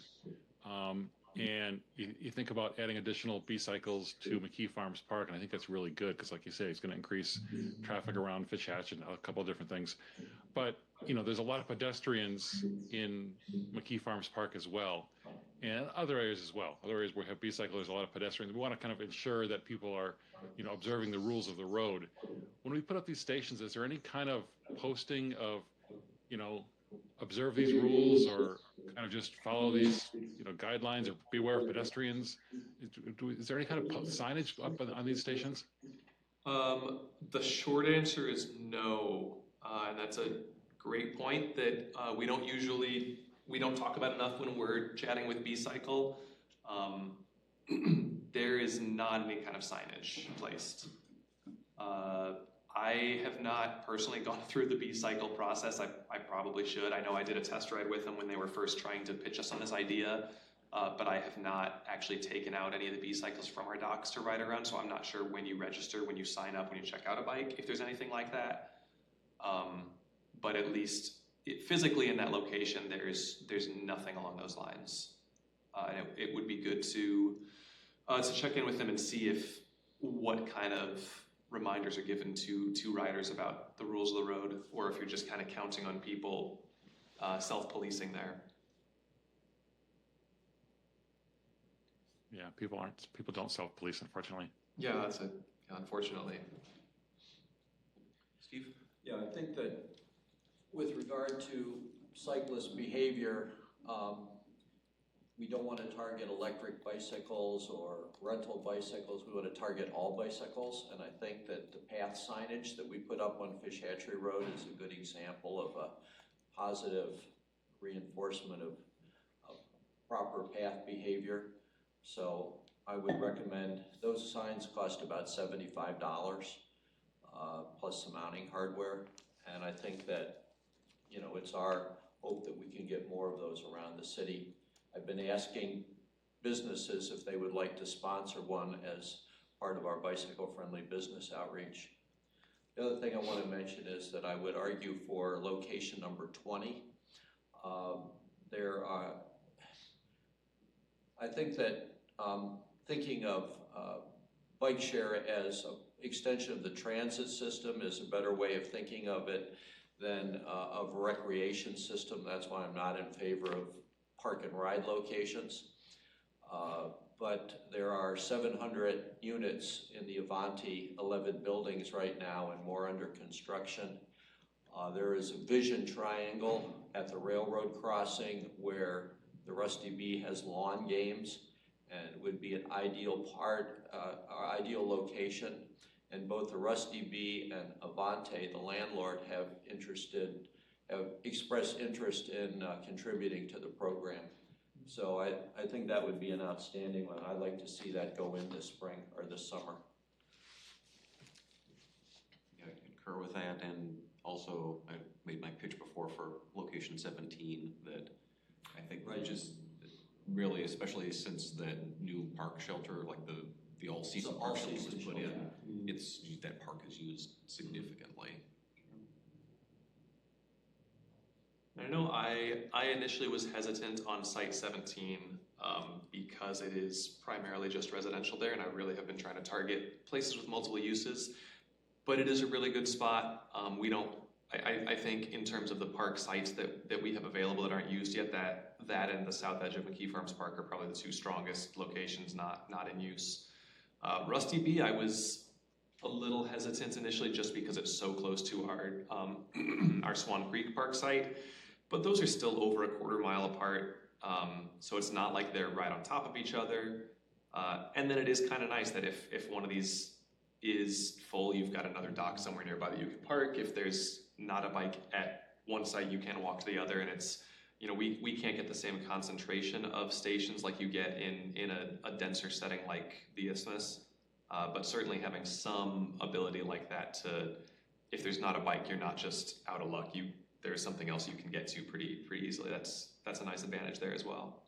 J: And you think about adding additional B-cycles to McKee Farms Park, and I think that's really good because, like you say, it's going to increase traffic around Fish Hatch and a couple of different things. But, there's a lot of pedestrians in McKee Farms Park as well, and other areas as well. Other areas where we have B-cycle, there's a lot of pedestrians. We want to kind of ensure that people are, observing the rules of the road. When we put up these stations, is there any kind of posting of, observe these rules, or kind of just follow these, guidelines, or beware of pedestrians? Is there any kind of signage up on these stations?
F: The short answer is no, and that's a great point that we don't talk about enough when we're chatting with B-Cycle. There is not any kind of signage placed. I have not personally gone through the B-Cycle process. I probably should. I know I did a test ride with them when they were first trying to pitch us on this idea, but I have not actually taken out any of the B-Cycles from our docks to ride around, so I'm not sure when you register, when you sign up, when you check out a bike, if there's anything like that. But at least physically in that location, there's nothing along those lines. And it would be good to check in with them and see what kind of reminders are given to riders about the rules of the road, or if you're just kind of counting on people self-policing there.
J: Yeah, people don't self-police, unfortunately.
F: Yeah, that's it. Unfortunately. Steve?
I: Yeah, I think that with regard to cyclist behavior, we don't want to target electric bicycles or rental bicycles. We want to target all bicycles, and I think that the path signage that we put up on Fish Hatchery Road is a good example of a positive reinforcement of proper path behavior. So I would recommend, those signs cost about $75 plus some mounting hardware, and I think that it's our hope that we can get more of those around the city. I've been asking businesses if they would like to sponsor one as part of our bicycle-friendly business outreach. The other thing I want to mention is that I would argue for location number 20. I think that thinking of bike share as an extension of the transit system is a better way of thinking of it than of a recreation system. That's why I'm not in favor of park and ride locations. But there are 700 units in the Avanti 11 buildings right now and more under construction. There is a vision triangle at the railroad crossing where the Rusty Bee has lawn games, and it would be an ideal ideal location. and both the Rusty Bee and Avante, the landlord, have expressed interest in contributing to the program. So I think that would be an outstanding one. I'd like to see that go in this spring or this summer.
D: Yeah, I concur with that, and also I made my pitch before for location 17 that I think just really, especially since that new park shelter, like the all-season park shelter was put in, that park is used significantly.
F: I know I initially was hesitant on Site 17 because it is primarily just residential there, and I really have been trying to target places with multiple uses. But it is a really good spot. I think in terms of the park sites that we have available that aren't used yet, that and the south edge of McKee Farms Park are probably the two strongest locations not in use. Rusty Bee, I was a little hesitant initially just because it's so close to our Swan Creek Park site, but those are still over a quarter mile apart, so it's not like they're right on top of each other. And then it is kind of nice that if one of these is full, you've got another dock somewhere nearby that you can park. If there's not a bike at one site, you can walk to the other, and it's, we can't get the same concentration of stations like you get in a denser setting like the Isthmus, but certainly having some ability like that to, if there's not a bike, you're not just out of luck. There's something else you can get to pretty easily. That's a nice advantage there as well.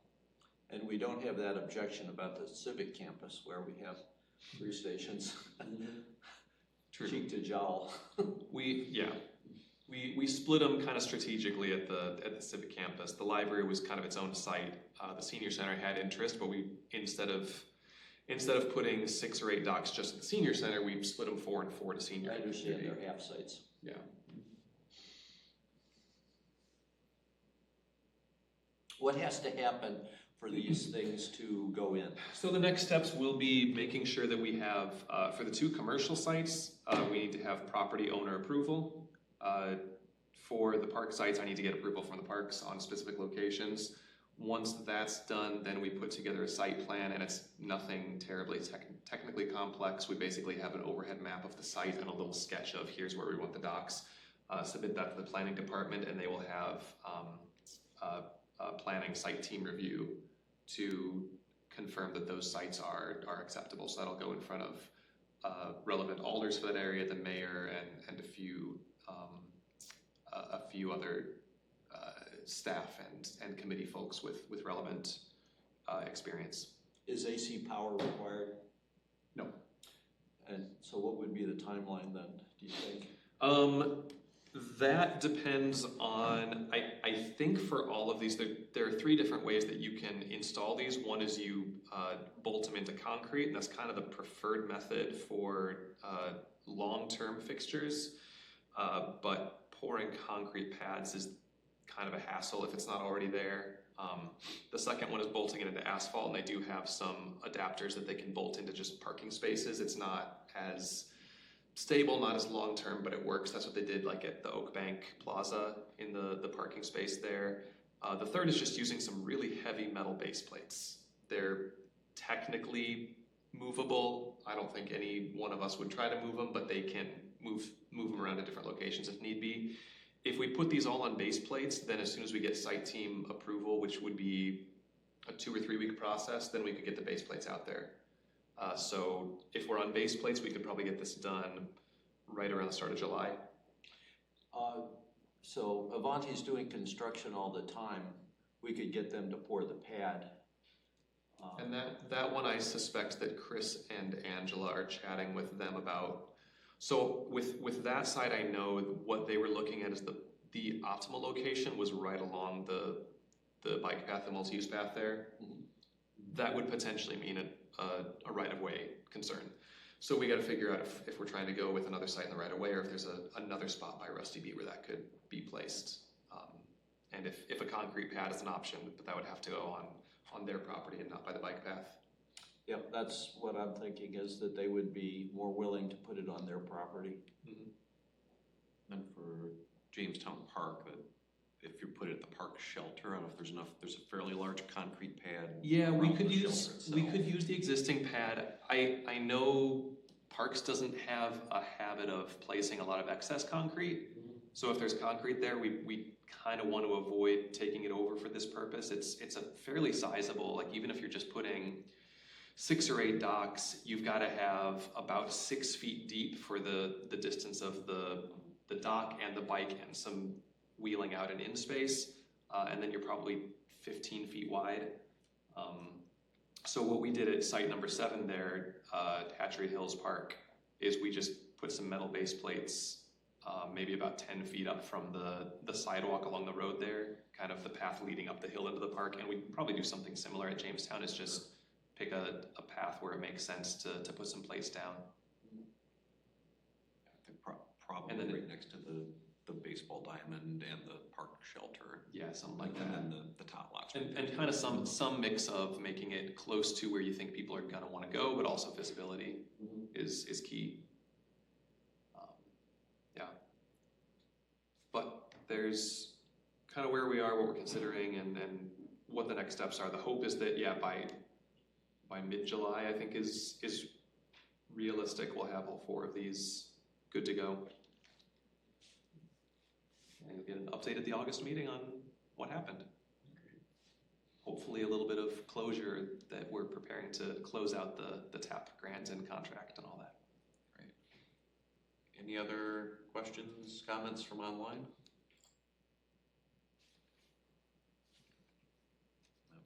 I: And we don't have that objection about the civic campus where we have 3 stations.
F: True.
I: Cheek to jowl.
F: We split them kind of strategically at the civic campus. The library was kind of its own site. The senior center had interest, but we instead of putting 6 or 8 docks just at the senior center, we split them 4 and 4 to senior.
I: I understand they're half sites.
F: Yeah.
I: What has to happen for these things to go in?
F: So the next steps will be making sure that we have, for the 2 commercial sites, we need to have property owner approval. For the park sites, I need to get approval from the parks on specific locations. Once that's done, then we put together a site plan, and it's nothing terribly technically complex. We basically have an overhead map of the site and a little sketch of here's where we want the docks. Submit that to the planning department, and they will have a planning site team review to confirm that those sites are acceptable. So that'll go in front of relevant alders for that area, the mayor, and a few other staff and committee folks with relevant experience.
I: Is AC power required?
F: No.
I: And so what would be the timeline then, do you think?
F: That depends on, I think for all of these, there are 3 different ways that you can install these. One is you bolt them into concrete, and that's kind of the preferred method for long-term fixtures, but pouring concrete pads is kind of a hassle if it's not already there. The second one is bolting it into asphalt, and they do have some adapters that they can bolt into just parking spaces. It's not as stable, not as long-term, but it works. That's what they did like at the Oak Bank Plaza in the parking space there. The third is just using some really heavy metal base plates. They're technically movable. I don't think any one of us would try to move them, but they can move them around to different locations if need be. If we put these all on base plates, then as soon as we get site team approval, which would be a 2 or 3 week process, then we could get the base plates out there. So if we're on base plates, we could probably get this done right around the start of July.
I: So Avanti's doing construction all the time. We could get them to pour the pad.
F: And that one, I suspect that Chris and Angela are chatting with them about. So with that side, I know what they were looking at is the optimal location was right along the bike path, the multi-use path there. Mm-hmm. That would potentially mean a right-of-way concern. So we got to figure out if we're trying to go with another site in the right-of-way, or if there's another spot by Rusty Bee where that could be placed. And if a concrete pad is an option, but that would have to go on their property and not by the bike path.
I: Yep, that's what I'm thinking, is that they would be more willing to put it on their property.
D: Mm-hmm. And for Jamestown Park, if you put it at the park shelter, I don't know if there's a fairly large concrete pad.
F: Yeah, we could use the existing pad. I know Parks doesn't have a habit of placing a lot of excess concrete. So if there's concrete there, we kind of want to avoid taking it over for this purpose. It's a fairly sizable, like even if you're just putting 6 or 8 docks, you've got to have about 6 feet deep for the distance of the dock and the bike and some wheeling out and in space. And then you're probably 15 feet wide. So what we did at site number 7 there, Hatchery Hills Park, is we just put some metal base plates maybe about 10 feet up from the sidewalk along the road there, kind of the path leading up the hill into the park. And we'd probably do something similar at Jamestown, is just pick a path where it makes sense to put some plates down.
D: Probably and then right next to the baseball diamond and the park shelter.
F: Yeah, something like that.
D: And then the tot lots.
F: And kind of some mix of making it close to where you think people are gonna wanna go, but also visibility is key. Yeah. But there's kind of where we are, what we're considering, and what the next steps are. The hope is that, yeah, by mid-July, I think is realistic. We'll have all 4 of these good to go. And you'll get an update at the August meeting on what happened. Hopefully a little bit of closure that we're preparing to close out the TAP grant and contract and all that.
D: Great. Any other questions, comments from online?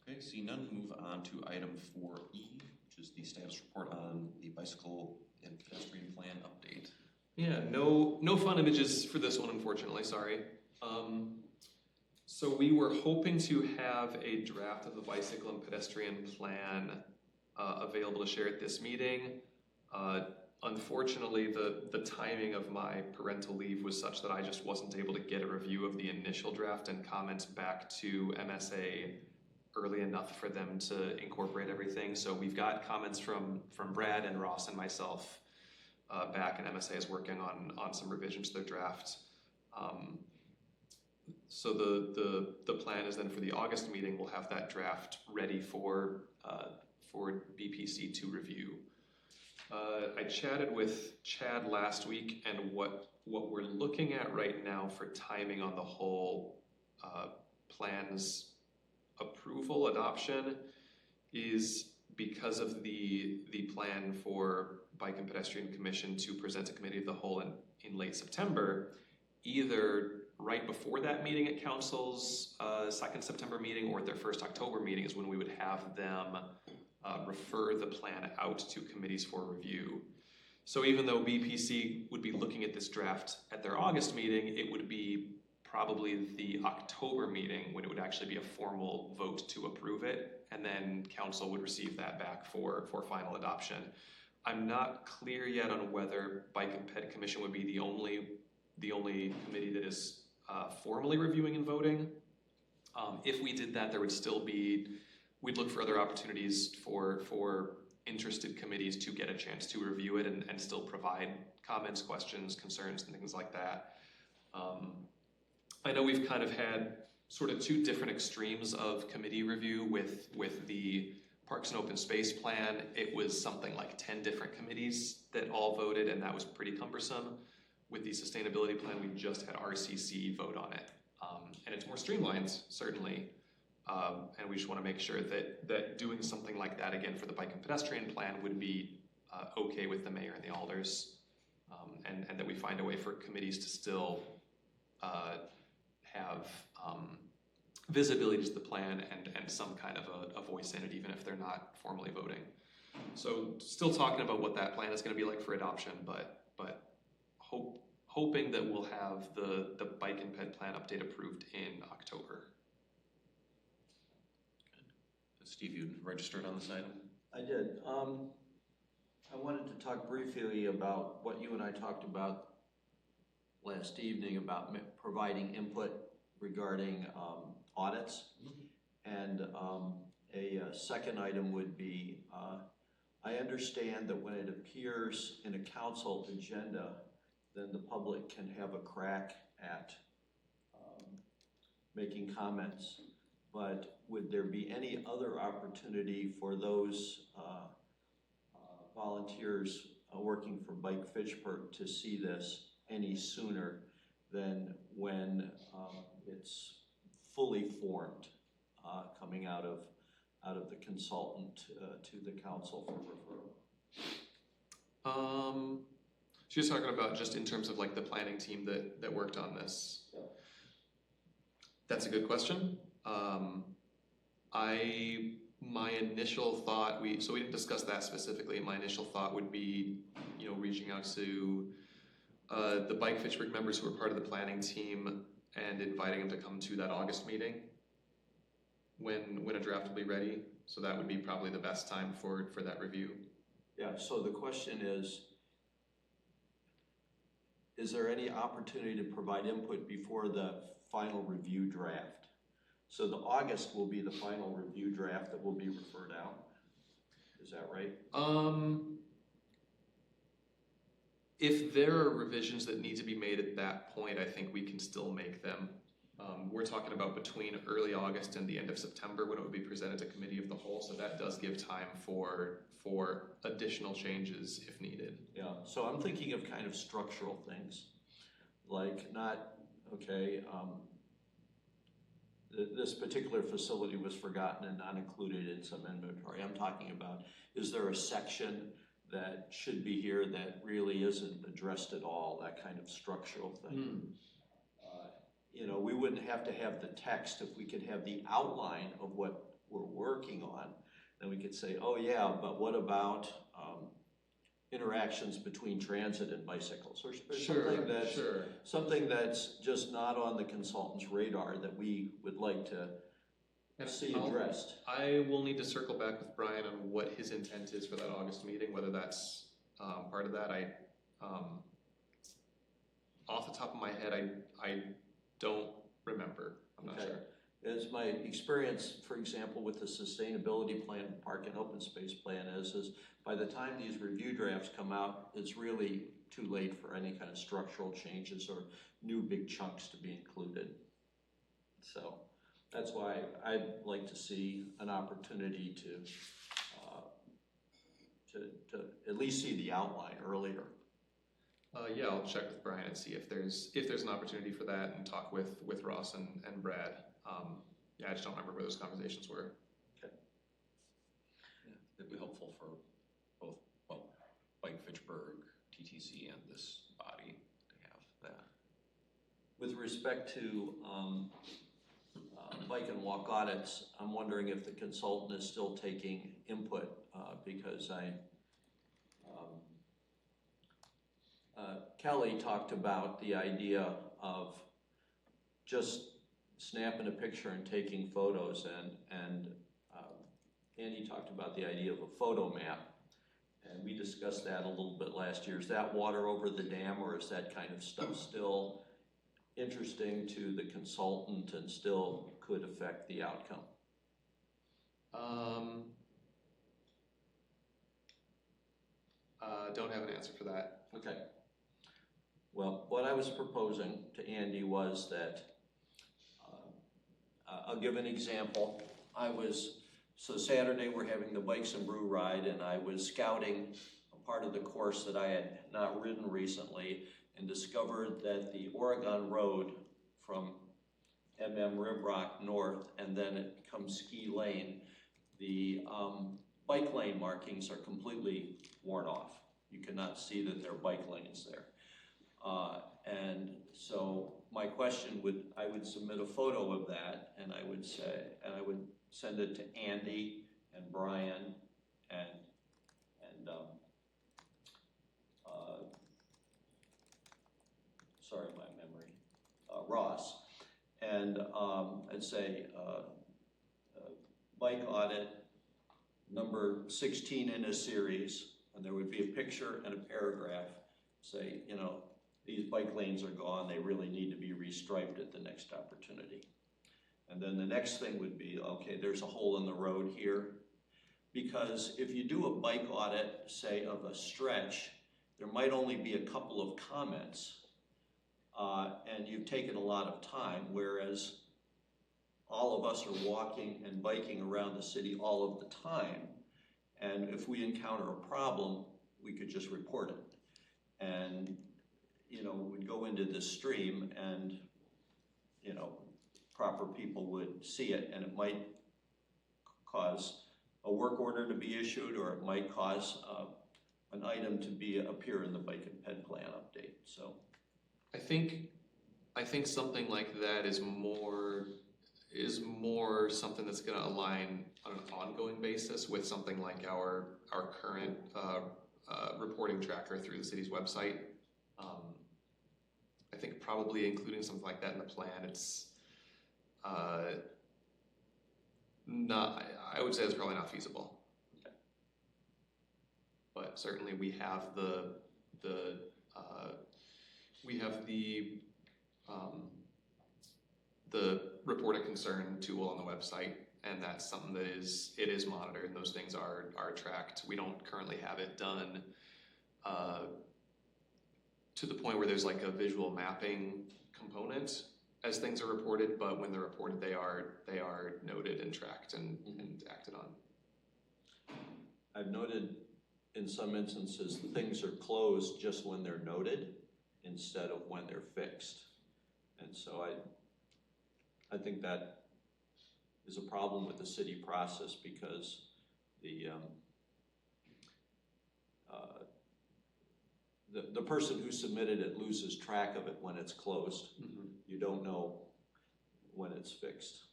D: Okay, see none, move on to item 4E, which is the status report on the bicycle and pedestrian plan update.
F: Yeah, no fun images for this one, unfortunately, sorry. So we were hoping to have a draft of the bicycle and pedestrian plan available to share at this meeting. Unfortunately, the timing of my parental leave was such that I just wasn't able to get a review of the initial draft and comments back to MSA early enough for them to incorporate everything. So we've got comments from Brad and Ross and myself back, and MSA is working on some revisions to their draft. So the plan is then for the August meeting, we'll have that draft ready for BPC to review. I chatted with Chad last week, and what we're looking at right now for timing on the whole plan's approval, adoption, is because of the plan for Bike and Pedestrian Commission to present to Committee of the Whole in late September, either right before that meeting at Council's 2nd September meeting or at their 1st October meeting is when we would have them refer the plan out to committees for review. So even though BPC would be looking at this draft at their August meeting, it would be probably the October meeting when it would actually be a formal vote to approve it, and then Council would receive that back for final adoption. I'm not clear yet on whether Bike and Ped Commission would be the only committee that is formally reviewing and voting. If we did that, there would still be, we'd look for other opportunities for interested committees to get a chance to review it and still provide comments, questions, concerns, and things like that. I know we've kind of had sort of 2 different extremes of committee review with the Parks and Open Space Plan. It was something like 10 different committees that all voted, and that was pretty cumbersome. With the Sustainability Plan, we just had RCC vote on it. And it's more streamlined, certainly. And we just want to make sure that doing something like that again for the Bike and Pedestrian Plan would be okay with the mayor and the alders, and that we find a way for committees to still have visibility to the plan and some kind of a voice in it, even if they're not formally voting. So still talking about what that plan is going to be like for adoption, but hoping that we'll have the Bike and Ped Plan update approved in October.
D: Good. Steve, you registered on this item?
I: I did. I wanted to talk briefly about what you and I talked about last evening about providing input regarding audits. And a second item would be, I understand that when it appears in a council agenda, then the public can have a crack at making comments. But would there be any other opportunity for those volunteers working for Bike Fitchburg to see this any sooner than when it's fully formed, coming out of the consultant to the council for referral.
F: So you're talking about just in terms of like the planning team that worked on this.
I: Yeah.
F: That's a good question. My initial thought, we didn't discuss that specifically. My initial thought would be, reaching out to the Bike Fitchburg members who were part of the planning team and inviting them to come to that August meeting when a draft will be ready. So that would be probably the best time for that review.
I: Yeah, so the question is there any opportunity to provide input before the final review draft? So the August will be the final review draft that will be referred out. Is that right?
F: If there are revisions that need to be made at that point, I think we can still make them. We're talking about between early August and the end of September when it would be presented to committee of the whole, so that does give time for additional changes if needed.
I: Yeah, so I'm thinking of kind of structural things, like not, okay, this particular facility was forgotten and not included in some inventory. I'm talking about, is there a section that should be here that really isn't addressed at all, that kind of structural thing. We wouldn't have to have the text if we could have the outline of what we're working on. Then we could say, oh yeah, but what about interactions between transit and bicycles, or something that's just not on the consultant's radar that we would like to see addressed.
F: I will need to circle back with Brian on what his intent is for that August meeting, whether that's part of that. Off the top of my head, I don't remember. I'm not sure.
I: As my experience, for example, with the sustainability plan, park and open space plan is by the time these review drafts come out, it's really too late for any kind of structural changes or new big chunks to be included. So that's why I'd like to see an opportunity to at least see the outline earlier.
F: Yeah, I'll check with Brian and see if there's an opportunity for that, and talk with Ross and Brad. I just don't remember where those conversations were.
I: Okay.
D: Yeah, it'd be helpful for both, Bike Fitchburg, TTC, and this body to have that.
I: With respect to bike and walk audits, I'm wondering if the consultant is still taking input because Kelly talked about the idea of just snapping a picture and taking photos, and Andy talked about the idea of a photo map, and we discussed that a little bit last year. Is that water over the dam, or is that kind of stuff still interesting to the consultant and still could affect the outcome?
F: Don't have an answer for that.
I: Okay. Well, what I was proposing to Andy was that, I'll give an example. So Saturday we're having the Bikes and Brew ride, and I was scouting a part of the course that I had not ridden recently, and discovered that the Oregon Road from Rib Rock north, and then it becomes Ski Lane, the bike lane markings are completely worn off. You cannot see that there are bike lanes there. And so my question I would submit a photo of that, and I would send it to Andy and Brian and sorry, my memory, Ross, and I'd say bike audit number 16 in a series, and there would be a picture and a paragraph, say, these bike lanes are gone, they really need to be restriped at the next opportunity. And then the next thing would be, okay, there's a hole in the road here. Because if you do a bike audit, say, of a stretch, there might only be a couple of comments, and you've taken a lot of time, whereas all of us are walking and biking around the city all of the time. And if we encounter a problem, we could just report it. And, you know, we'd go into this stream and, you know, proper people would see it, and it might cause a work order to be issued, or it might cause an item to appear in the bike and ped plan update. So
F: I think something like that is more something that's going to align on an ongoing basis with something like our current reporting tracker through the city's website. I think probably including something like that in the plan, it's not. I would say it's probably not feasible.
I: okay.
F: But certainly we have the report a concern tool on the website, and that's something that is monitored, and those things are tracked. We don't currently have it done to the point where there's like a visual mapping component as things are reported, but when they're reported, they are noted and tracked and acted on.
I: I've noted in some instances things are closed just when they're noted instead of when they're fixed. And so I think that is a problem with the city process, because the person who submitted it loses track of it when it's closed.
F: Mm-hmm.
I: You don't know when it's fixed.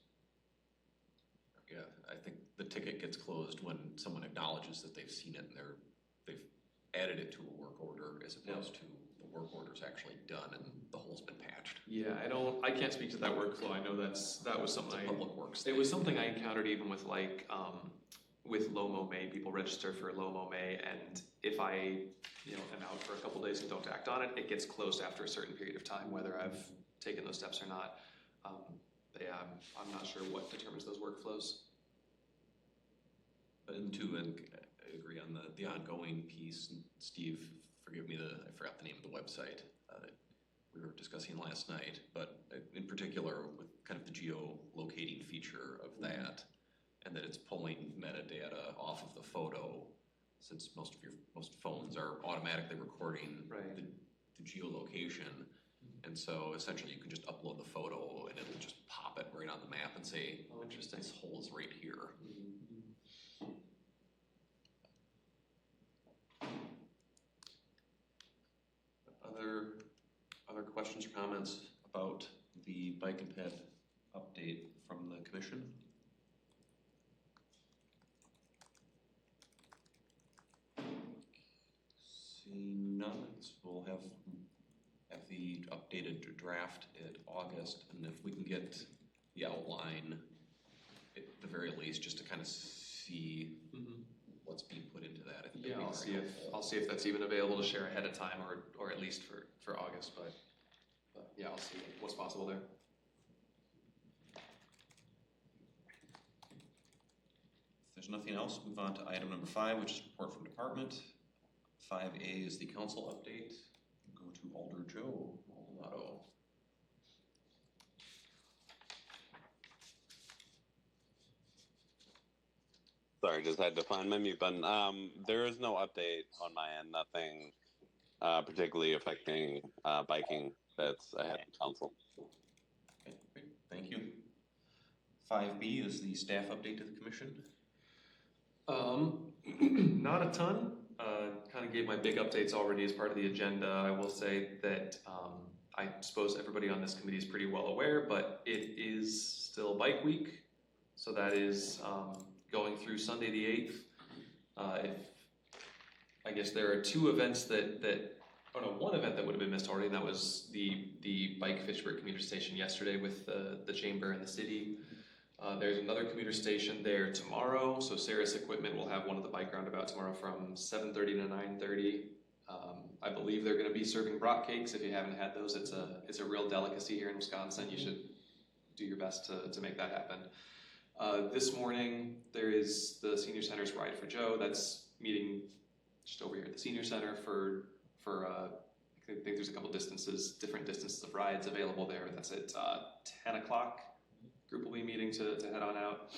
D: Yeah, I think the ticket gets closed when someone acknowledges that they've seen it and they've added it to a work order, as opposed to the work order's actually done and the hole's been patched.
F: Yeah, I can't speak to that workflow. I know that was something
D: Public Works.
F: It was something I encountered even with like with Lomo May. People register for Lomo May, and if I am out for a couple days and don't act on it, it gets closed after a certain period of time, whether I've taken those steps or not. But yeah, I'm not sure what determines those workflows.
D: And I agree on the ongoing piece. Steve, forgive me, I forgot the name of the website that we were discussing last night, but in particular with kind of the geolocating feature of that, and that it's pulling metadata off of the photo, since most phones are automatically recording
F: Right.
D: the geolocation. And so essentially you can just upload the photo and it'll just pop it right on the map and say,
F: Oh, interesting.
D: this hole is right here. Other questions or comments about the bike and ped update from the commission? See none, we'll have the updated draft in August, and if we can get the outline at the very least, just to kind of see what's being put into that. I think
F: Yeah,
D: that'd be very helpful.
F: I'll see if that's even available to share ahead of time, or at least for August. But yeah, I'll see what's possible there.
D: If there's nothing else, move on to item number 5, which is report from department. 5A is the council update. Go to Alder Joe Maldonado.
H: Sorry, just had to find my mute button. There is no update on my end. Nothing particularly affecting biking that's ahead of council.
D: Okay, great. Thank you. 5B is the staff update to the commission.
F: Not a ton. Kind of gave my big updates already as part of the agenda. I will say that I suppose everybody on this committee is pretty well aware, but it is still Bike Week, so that is going through Sunday the 8th. I guess there are two events one event that would have been missed already, and that was the Bike Fitchburg Commuter Station yesterday with the chamber and the city. There's another commuter station there tomorrow, so Sarah's Equipment will have one of the bike roundabout tomorrow from 7:30 to 9:30. I believe they're going to be serving brat cakes. If you haven't had those, it's a real delicacy here in Wisconsin. You should do your best to make that happen. This morning there is the Senior Center's Ride for Joe. That's meeting just over here at the Senior Center for I think there's a couple different distances of rides available there. That's at 10 o'clock group will be meeting to head on out.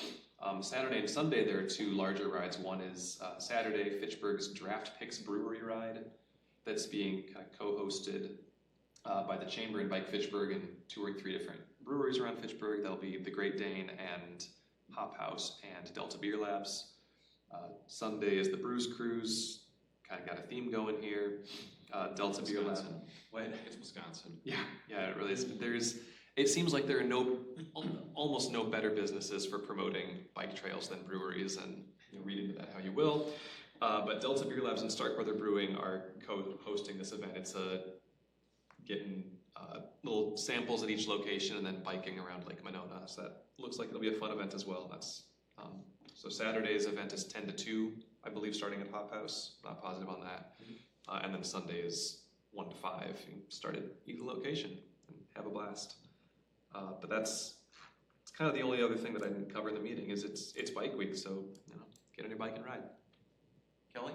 F: Saturday and Sunday, there are two larger rides. One is Saturday, Fitchburg's Draft Picks Brewery Ride, that's being kind of co-hosted by the Chamber and Bike Fitchburg and 2 or 3 different breweries around Fitchburg. That'll be the Great Dane and Hop House and Delta Beer Labs. Sunday is the Brews Cruise. Kind of got a theme going here. Delta Beer Labs. What?
D: It's Wisconsin.
F: Yeah, it really is. It seems like there are almost no better businesses for promoting bike trails than breweries, and read into that how you will. But Delta Beer Labs and Stark Brother Brewing are co-hosting this event. It's getting little samples at each location and then biking around Lake Monona. So that looks like it'll be a fun event as well. So Saturday's event is 10 to 2, I believe, starting at Hop House. Not positive on that. And then Sunday is 1 to 5. You start at either location and have a blast. But it's kind of the only other thing that I didn't cover in the meeting is it's bike week, so get on your bike and ride. Kelly?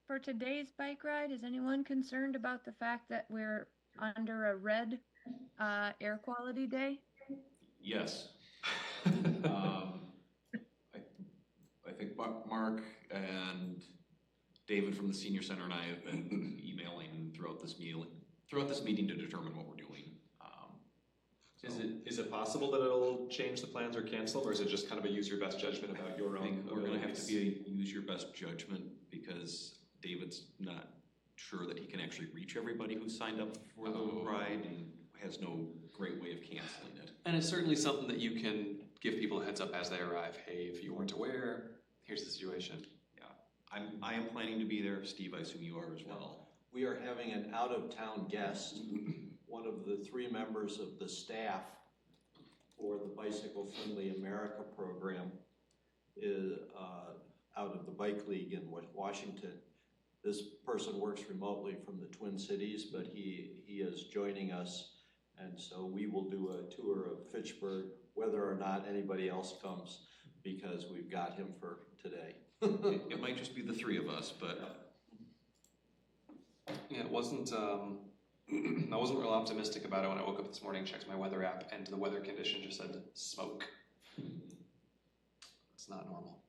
G: For today's bike ride, is anyone concerned about the fact that we're under a red air quality day?
D: Yes. I think Mark and David from the Senior Center and I have been emailing throughout this meeting to determine what we're doing.
F: Is it possible that it'll change the plans or cancel, or is it just kind of a use your best judgment about your own?
D: I think we're going to have to be a use your best judgment because David's not sure that he can actually reach everybody who signed up for the ride and has no great way of canceling it.
F: And it's certainly something that you can give people a heads up as they arrive. Hey, if you weren't aware, here's the situation.
D: Yeah, I am planning to be there. Steve, I assume you are as well.
I: We are having an out-of-town guest. One of the 3 members of the staff for the Bicycle Friendly America program is out of the Bike League in Washington. This person works remotely from the Twin Cities, but he is joining us, and so we will do a tour of Fitchburg, whether or not anybody else comes, because we've got him for today.
D: It might just be the 3 of us, but
F: yeah, it wasn't. I wasn't real optimistic about it when I woke up this morning, checked my weather app, and the weather condition just said smoke. It's not normal.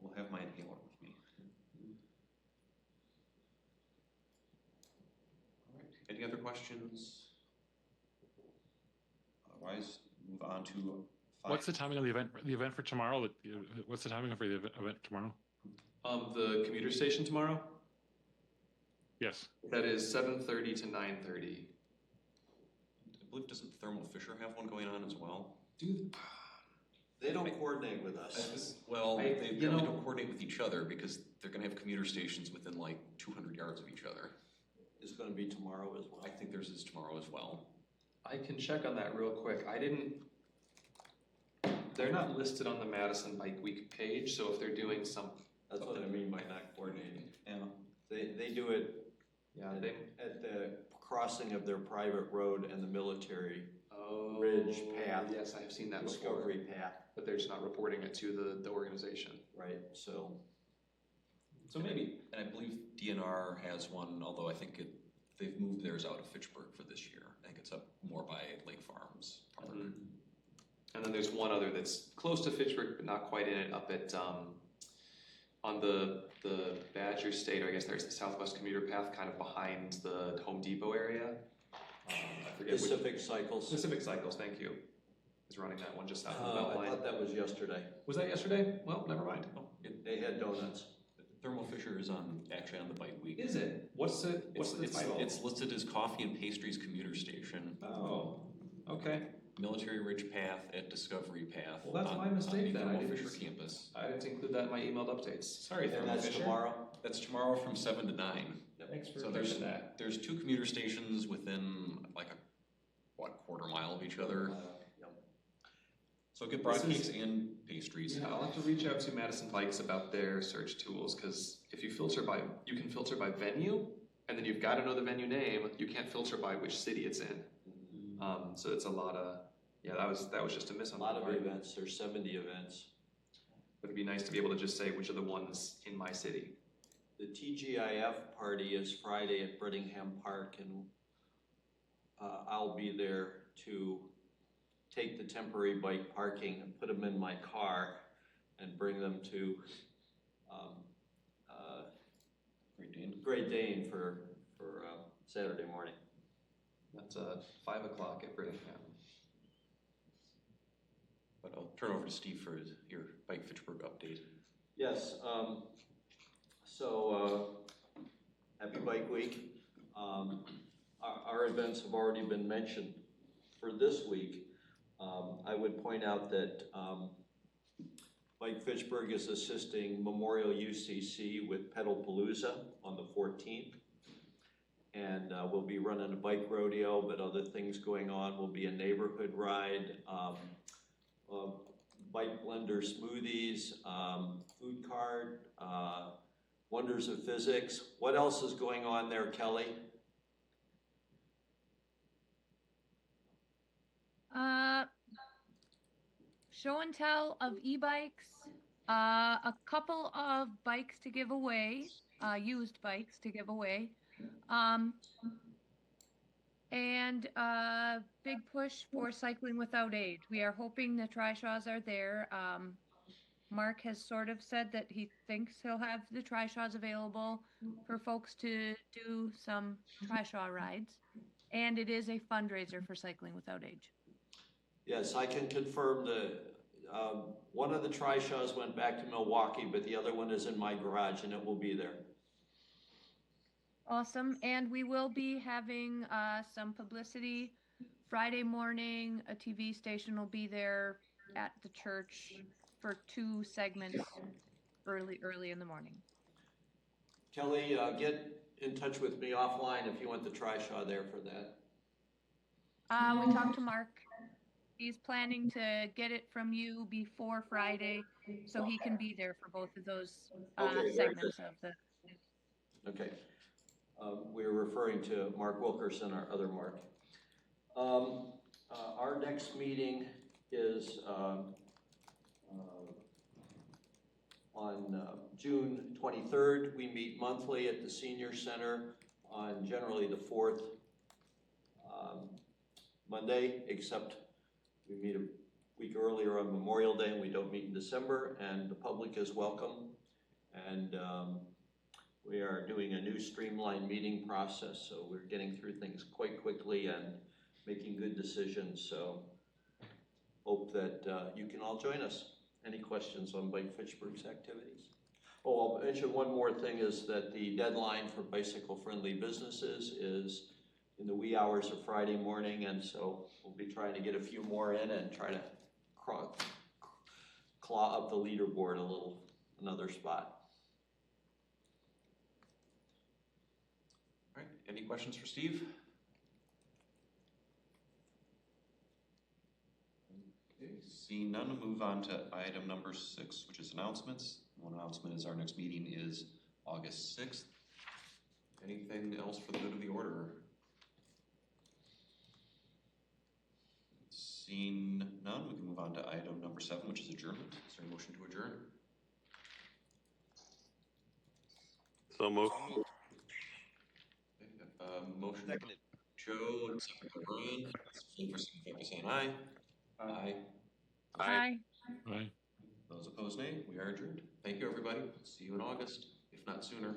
D: We'll have my inhaler with me. All right. Any other questions? Otherwise, move on to 5.
J: What's the timing of the event? The event for tomorrow? What's the timing for the event tomorrow?
F: The commuter station tomorrow?
J: Yes.
F: That is 7:30 to 9:30.
D: I believe, doesn't Thermo Fisher have one going on as well?
I: They don't coordinate with us.
D: They don't coordinate with each other because they're going to have commuter stations within like 200 yards of each other.
I: It's going to be tomorrow as well.
D: I think theirs is tomorrow as well.
F: I can check on that real quick. They're not listed on the Madison Bike Week page, so if they're doing something.
I: That's what I mean by not coordinating.
D: Yeah.
I: They do it at the crossing of their private road and the military ridge path.
F: Yes, I have seen that
I: Discovery
F: before.
I: path.
F: But they're just not reporting it to the organization.
I: Right, so
D: maybe. And I believe DNR has one, although I think they've moved theirs out of Fitchburg for this year. I think it's up more by Lake Farms Park.
F: Mm-hmm. And then there's one other that's close to Fitchburg, but not quite in it, up at on the Badger State, or I guess there's the Southwest Commuter Path, kind of behind the Home Depot area. I forget
I: Pacific Cycles.
F: Pacific Cycles, thank you. Is running that one just south of the Beltline.
I: I thought that was yesterday.
F: Was that yesterday? Well, never mind.
I: They had donuts.
D: Thermo Fisher is actually on the Bike Week.
F: Is it? What's the title?
D: It's listed as Coffee and Pastries Commuter Station.
F: Oh, okay.
D: Military Ridge Path at Discovery Path.
F: Well, that's my mistake then.
D: Thermo Fisher campus.
F: I didn't include that in my emailed updates. Sorry, Thermo
I: That's
F: Fisher.
I: tomorrow?
D: That's tomorrow from 7 to 9.
F: Thanks for
D: so there's 2 commuter stations within like a quarter mile of each other. So get broad cakes and pastries.
F: Yeah, I'll have to reach out to Madison Bikes about their search tools, because if you can filter by venue, and then you've got to know the venue name. You can't filter by which city it's in. So it's a lot of that was just a miss on
I: a lot
F: my
I: of
F: part.
I: events. There's 70 events.
F: But it'd be nice to be able to just say which are the ones in my city.
I: The TGIF party is Friday at Brittingham Park, and I'll be there to take the temporary bike parking and put them in my car and bring them to Great Dane for Saturday morning.
D: That's 5 o'clock at Brigham. But I'll turn over to Steve for your Bike Fitchburg update.
I: Yes, happy Bike Week. Our events have already been mentioned for this week. I would point out that Bike Fitchburg is assisting Memorial UCC with Pedalpalooza on the 14th. And we'll be running a bike rodeo, but other things going on will be a neighborhood ride, bike blender smoothies, food cart, wonders of physics. What else is going on there, Kelly?
G: Show and tell of e-bikes, a couple of bikes to give away, used bikes to give away, and a big push for cycling without age. We are hoping the trishaws are there. Mark has sort of said that he thinks he'll have the trishaws available for folks to do some trishaw rides. And it is a fundraiser for cycling without age.
I: Yes, I can confirm that one of the trishaws went back to Milwaukee, but the other one is in my garage and it will be there.
G: Awesome. And we will be having some publicity Friday morning. A TV station will be there at the church for 2 segments early in the morning.
I: Kelly, get in touch with me offline if you want the trishaw there for that.
G: We talked to Mark. He's planning to get it from you before Friday, so he can be there for both of those segments of the.
I: Okay. We're referring to Mark Wilkerson, our other Mark. Our next meeting is on June 23rd. We meet monthly at the Senior Center on generally the 4th Monday, except we meet a week earlier on Memorial Day and we don't meet in December, and the public is welcome. And we are doing a new streamlined meeting process, so we're getting through things quite quickly and making good decisions. So hope that you can all join us. Any questions on Bike Fitchburg's activities? Oh, I'll mention one more thing is that the deadline for bicycle-friendly businesses is in the wee hours of Friday morning, and so we'll be trying to get a few more in and try to claw up the leaderboard another spot.
D: All right, any questions for Steve? Okay, seeing none, we'll move on to item number 6, which is announcements. One announcement is our next meeting is August 6th. Anything else for the good of the order? Seeing none, we can move on to item number 7, which is adjournment. Is there a motion to adjourn?
H: So moved.
D: Motion. Seconded. Joe, and second by Brian. Favor signify by saying aye. Aye.
G: Aye.
J: Aye.
D: Those opposed, nay. We are adjourned. Thank you, everybody. See you in August, if not sooner.